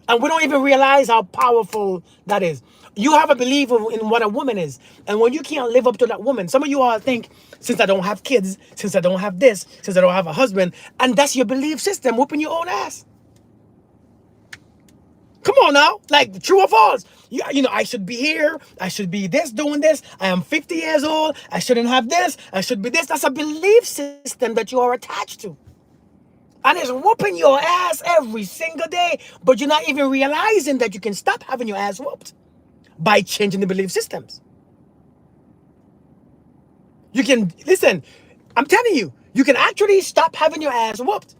And we don't even realize how powerful that is. You have a belief in what a woman is. And when you can't live up to that woman, some of you all think, since I don't have kids, since I don't have this, since I don't have a husband, and that's your belief system, whooping your own ass. Come on now, like true or false? I should be here. I should be this, doing this. I am 50 years old. I shouldn't have this. I should be this. That's a belief system that you are attached to. And it's whooping your ass every single day. But you're not even realizing that you can stop having your ass whooped by changing the belief systems. You can, listen, I'm telling you, you can actually stop having your ass whooped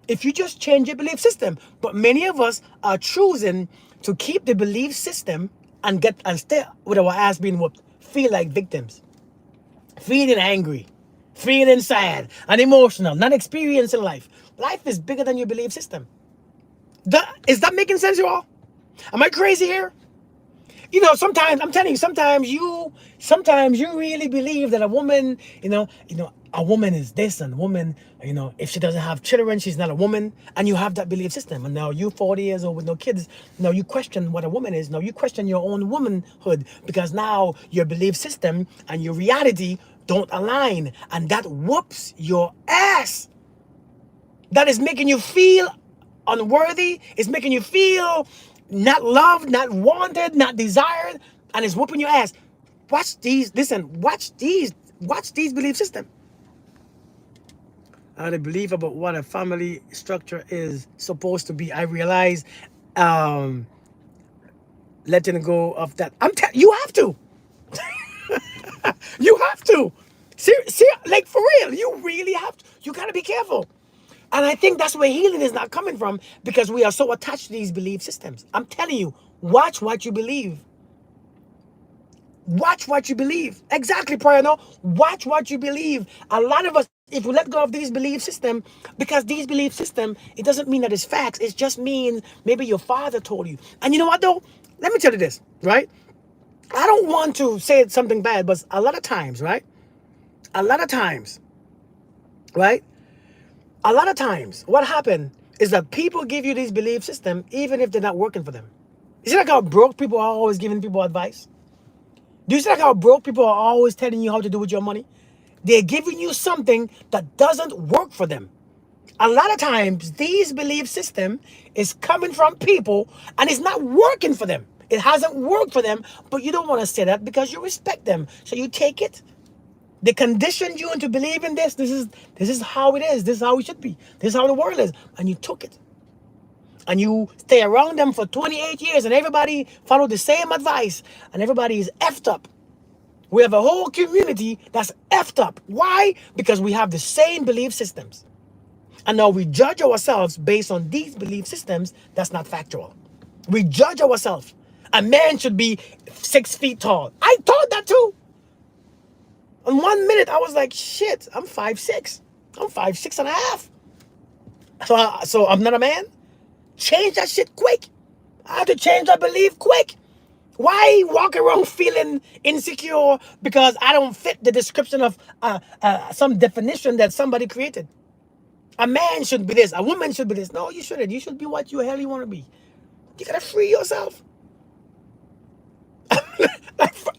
if you just change your belief system. But many of us are choosing to keep the belief system and stay with our ass being whooped. Feel like victims. Feeling angry. Feeling sad and emotional. Not experiencing life. Life is bigger than your belief system. Is that making sense, you all? Am I crazy here? Sometimes, I'm telling you, sometimes you really believe that a woman, A woman is this, and a woman, you know, if she doesn't have children, she's not a woman. And you have that belief system. And now you 40 years old with no kids. Now you question what a woman is. Now you question your own womanhood because now your belief system and your reality don't align. And that whoops your ass. That is making you feel unworthy. It's making you feel not loved, not wanted, not desired, and it's whooping your ass. Watch these. Listen. Watch these. Watch these belief system. The belief about what a family structure is supposed to be. I realize, um, letting go of that. You have to. You have to. Like for real. You really have to. You gotta be careful. And I think that's where healing is not coming from because we are so attached to these belief systems. I'm telling you, watch what you believe. Watch what you believe. Exactly, Prior. No, watch what you believe. A lot of us, if we let go of these belief system, because these belief system, it doesn't mean that it's facts. It just means maybe your father told you. And you know what though? Let me tell you this, right? I don't want to say something bad, but a lot of times, right? A lot of times, right? A lot of times, what happened is that people give you these belief system even if they're not working for them. You see like how broke people are always giving people advice? Do you see like how broke people are always telling you how to do with your money? They're giving you something that doesn't work for them. A lot of times, these belief system is coming from people and it's not working for them. It hasn't worked for them, but you don't want to say that because you respect them. So you take it. They conditioned you into believing this. This is how it is. This is how it should be. This is how the world is. And you took it. And you stay around them for 28 years and everybody followed the same advice and everybody is effed up. We have a whole community that's effed up. Why? Because we have the same belief systems. And now we judge ourselves based on these belief systems that's not factual. We judge ourselves. A man should be 6 feet tall. I thought that too. In 1 minute, I was like, shit, I'm 5'6". I'm 5'6.5". So I'm not a man? Change that shit quick. I have to change that belief quick. Why walk around feeling insecure because I don't fit the description of some definition that somebody created? A man should be this. A woman should be this. No, you shouldn't. You should be what you hell you want to be. You gotta free yourself.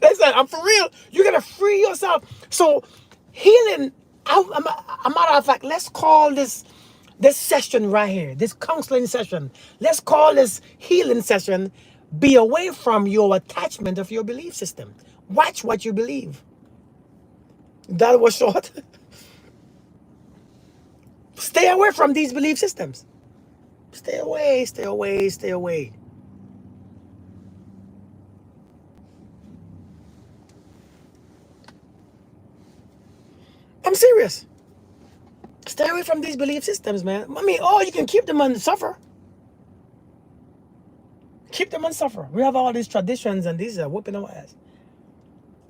Listen, I'm for real. You gotta free yourself. So healing. A matter of fact, let's call this session right here, this counseling session. Let's call this healing session. Be away from your attachment of your belief system. Watch what you believe. That was short. Stay away from these belief systems. Stay away, stay away, stay away. I'm serious. Stay away from these belief systems, man. I mean, oh, you can keep them and suffer. Keep them and suffer. We have all these traditions and these are whooping our ass.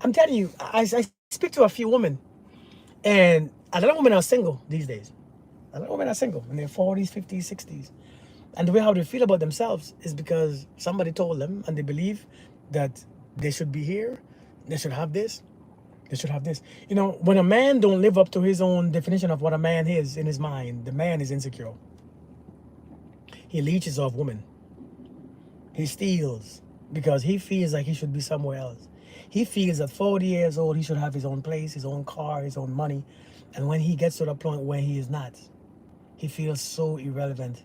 I'm telling you, I speak to a few women, and a lot of women are single these days. A lot of women are single in their 40s, 50s, 60s. And the way how they feel about themselves is because somebody told them and they believe that they should be here, they should have this, they should have this. You know, when a man don't live up to his own definition of what a man is in his mind, the man is insecure. He leeches off women. He steals because he feels like he should be somewhere else. He feels at 40 years old, he should have his own place, his own car, his own money. And when he gets to the point where he is not, he feels so irrelevant.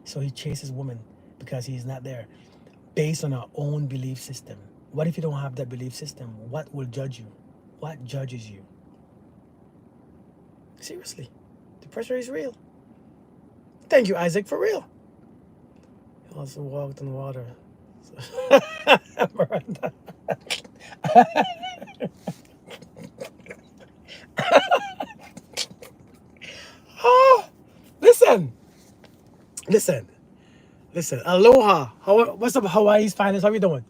So he chases women because he's not there. Based on our own belief system. What if you don't have that belief system? What will judge you? What judges you? Seriously. The pressure is real. Thank you, Isaac, for real. He also walked on water. Miranda. Oh, listen. Listen. Listen. Aloha. What's up, Hawaii's finest? How you doing?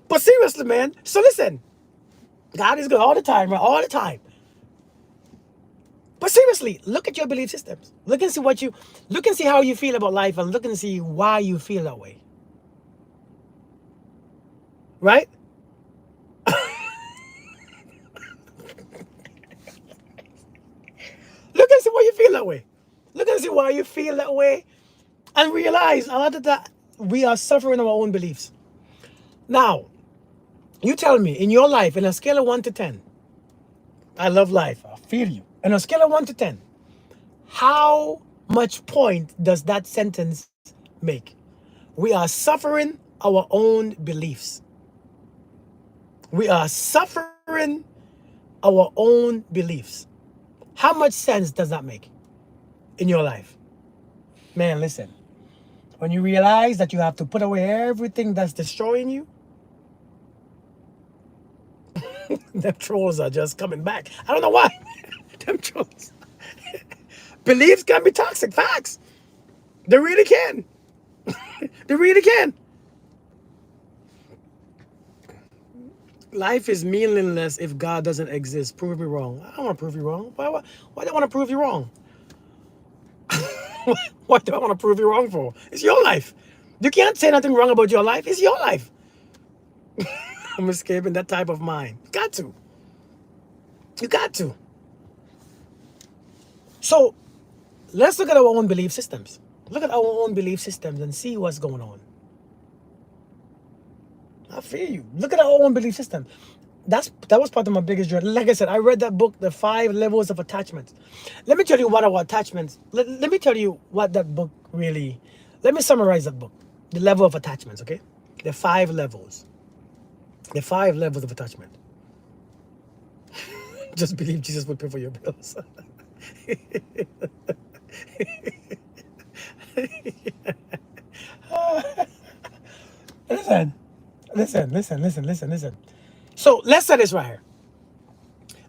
But seriously, man. So listen. God is good all the time, right? All the time. But seriously, look at your belief systems. Look and see how you feel about life and look and see why you feel that way. Right? that way. Look and see why you feel that way. And realize a lot of that we are suffering our own beliefs. Now, you tell me, in your life, in a scale of 1 to 10, I love life, I feel you. On a scale of 1 to 10, how much point does that sentence make? We are suffering our own beliefs. We are suffering our own beliefs. How much sense does that make in your life? Man, listen. When you realize that you have to put away everything that's destroying you, the trolls are just coming back. I don't know why. Them trolls. Beliefs can be toxic. Facts. They really can. They really can. Life is meaningless if God doesn't exist. Prove me wrong. I don't want to prove you wrong. Why do I want to prove you wrong? What do I want to prove you wrong for? It's your life. You can't say nothing wrong about your life. It's your life. I'm escaping that type of mind. You got to. You got to. So let's look at our own belief systems. Look at our own belief systems and see what's going on. I feel you. Look at our own belief system. That was part of my biggest journey. Like I said, I read that book, The 5 Levels of Attachment. Let me tell you what our attachments. Let me tell you what that book really. Let me summarize that book. The level of attachments. Okay, the 5 levels. The 5 levels of attachment. Just believe Jesus will pay for your bills. Listen. So let's say this right here.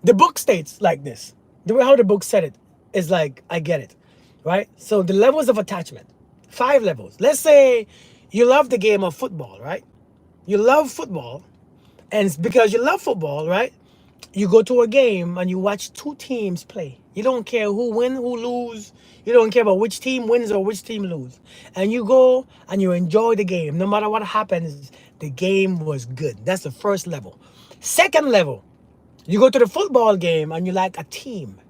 The book states like this. The way how the book said it is like, I get it, right? So the levels of attachment, 5 levels. Let's say you love the game of football, right? You love football, and because you love football, right? You go to a game and you watch 2 teams play. You don't care who win, who lose. You don't care about which team wins or which team lose. And you go and you enjoy the game. No matter what happens, the game was good. That's the first level. Second level, you go to the football game and you like a team.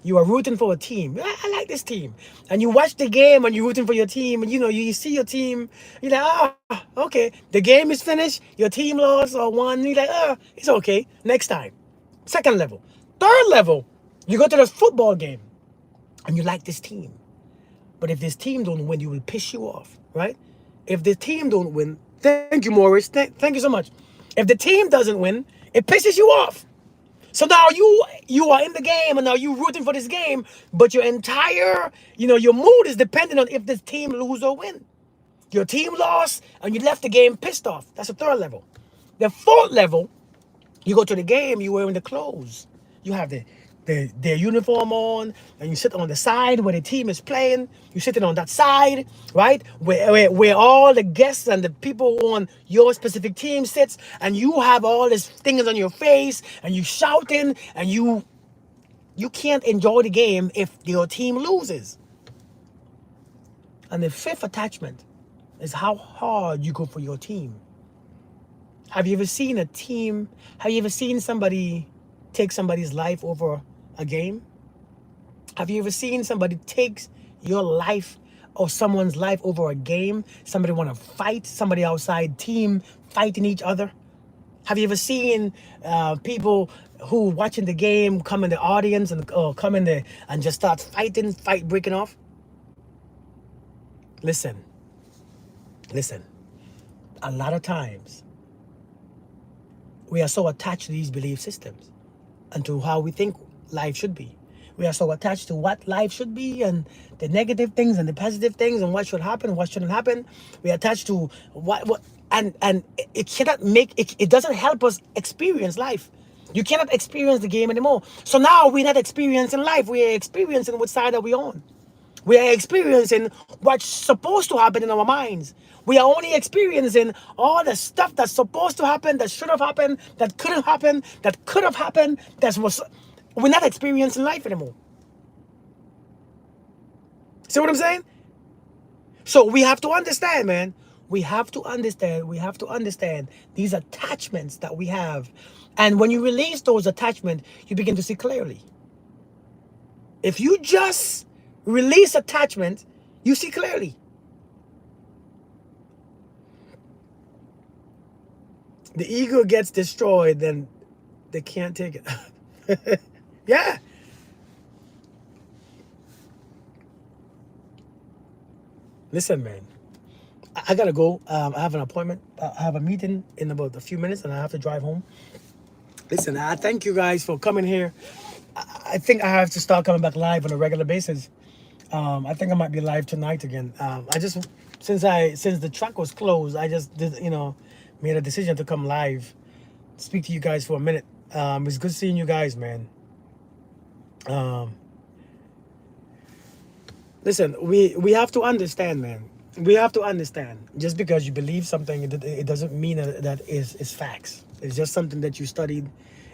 You are rooting for a team. I like this team. And you watch the game and you're rooting for your team. And you see your team. You're like, okay. The game is finished. Your team lost or won. You're like, it's okay. Next time. Second level. Third level, you go to the football game and you like this team. But if this team don't win, you will piss you off, right? If the team don't win, thank you, Morris. Thank you so much. If the team doesn't win, it pisses you off. So now you are in the game and now you're rooting for this game, but your entire, your mood is dependent on if this team lose or win. Your team lost and you left the game pissed off. That's the third level. The fourth level, you go to the game, you're wearing the clothes. You have their uniform on, and you sit on the side where the team is playing. You're sitting on that side, right? Where all the guests and the people on your specific team sits, and you have all these things on your face, and you shouting, and you can't enjoy the game if your team loses. And the fifth attachment is how hard you go for your team. Have you ever seen a team? Have you ever seen somebody take somebody's life over a game? Have you ever seen somebody take your life or someone's life over a game? Somebody want to fight, somebody outside team fighting each other? Have you ever seen people who watching the game come in the audience and come in there and just start fight breaking off? Listen. A lot of times, we are so attached to these belief systems and to how we think life should be. We are so attached to what life should be and the negative things and the positive things and what should happen and what shouldn't happen. We are attached to what and it cannot it doesn't help us experience life. You cannot experience the game anymore. So now we're not experiencing life. We are experiencing what side are we on. We are experiencing what's supposed to happen in our minds. We are only experiencing all the stuff that's supposed to happen, that should have happened, that couldn't happen, that could have happened, we're not experiencing life anymore. See what I'm saying? So we have to understand, man. We have to understand these attachments that we have. And when you release those attachments, you begin to see clearly. If you just release attachment, you see clearly. The ego gets destroyed, then they can't take it. Yeah. Listen, man. I gotta go. I have an appointment. I have a meeting in about a few minutes, and I have to drive home. Listen, I thank you guys for coming here. I think I have to start coming back live on a regular basis. I think I might be live tonight again. I just since the track was closed, I just did made a decision to come live, speak to you guys for a minute. It's good seeing you guys, man. Um, Listen, we have to understand, man. We have to understand. Just because you believe something, it doesn't mean that is facts. It's just something that you studied.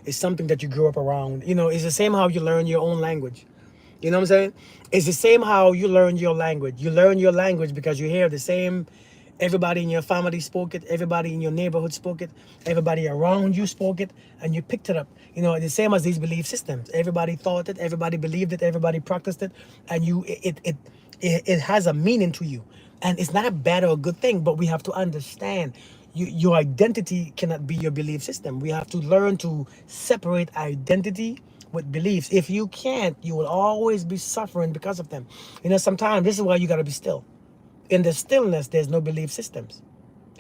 It's something that you grew up around. It's the same how you learn your own language. You know what I'm saying? It's the same how you learn your language. You learn your language because you hear the same. Everybody in your family spoke it. Everybody in your neighborhood spoke it. Everybody around you spoke it, and you picked it up. The same as these belief systems. Everybody thought it. Everybody believed it. Everybody practiced it, and it has a meaning to you. And it's not a bad or a good thing, but we have to understand your identity cannot be your belief system. We have to learn to separate identity with beliefs. If you can't, you will always be suffering because of them. Sometimes this is why you got to be still. In the stillness, there's no belief systems.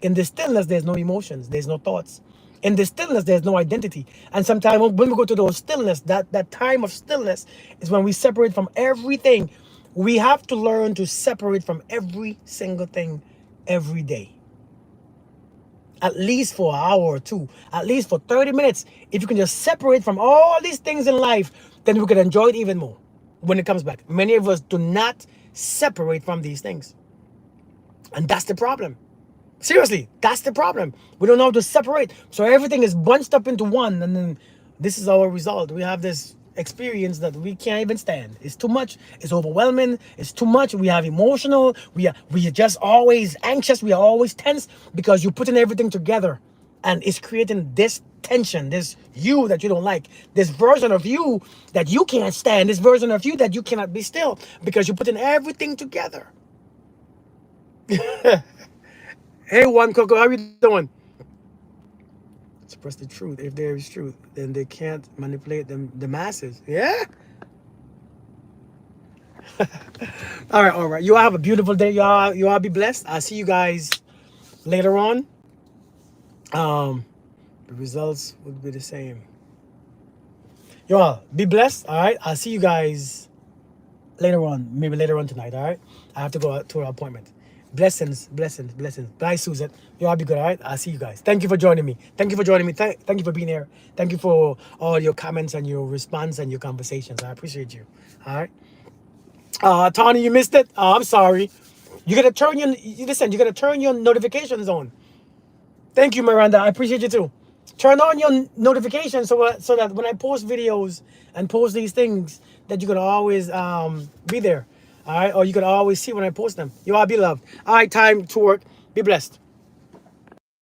In the stillness, there's no emotions. There's no thoughts. In the stillness, there's no identity. And sometimes when we go to those stillness, that time of stillness is when we separate from everything. We have to learn to separate from every single thing every day. At least for an hour or two, at least for 30 minutes. If you can just separate from all these things in life, then we can enjoy it even more when it comes back. Many of us do not separate from these things. And that's the problem. Seriously, that's the problem. We don't know how to separate. So everything is bunched up into one. And then this is our result. We have this experience that we can't even stand. It's too much. It's overwhelming. It's too much. We have emotional. We are just always anxious. We are always tense because you're putting everything together. And it's creating this tension, this you that you don't like, this version of you that you can't stand, this version of you that you cannot be still because you're putting everything together. Hey, One Coco, how you doing? Express the truth. If there is truth, then they can't manipulate the masses. Yeah. All right, all right. You all have a beautiful day. You all be blessed. I'll see you guys later on. The results would be the same. You all be blessed. All right. I'll see you guys later on. Maybe later on tonight. All right. I have to go to an appointment. Blessings, blessings, blessings. Bye, Susan. You all be good, all right? I'll see you guys. Thank you for joining me. Thank you for joining me. Thank you for being here. Thank you for all your comments and your response and your conversations. I appreciate you. All right. Tony, you missed it. I'm sorry. You gotta turn you gotta turn your notifications on. Thank you, Miranda. I appreciate you too. Turn on your notifications so that when I post videos and post these things, that you can always be there. All right, or you can always see when I post them. You all be loved. All right, time to work. Be blessed.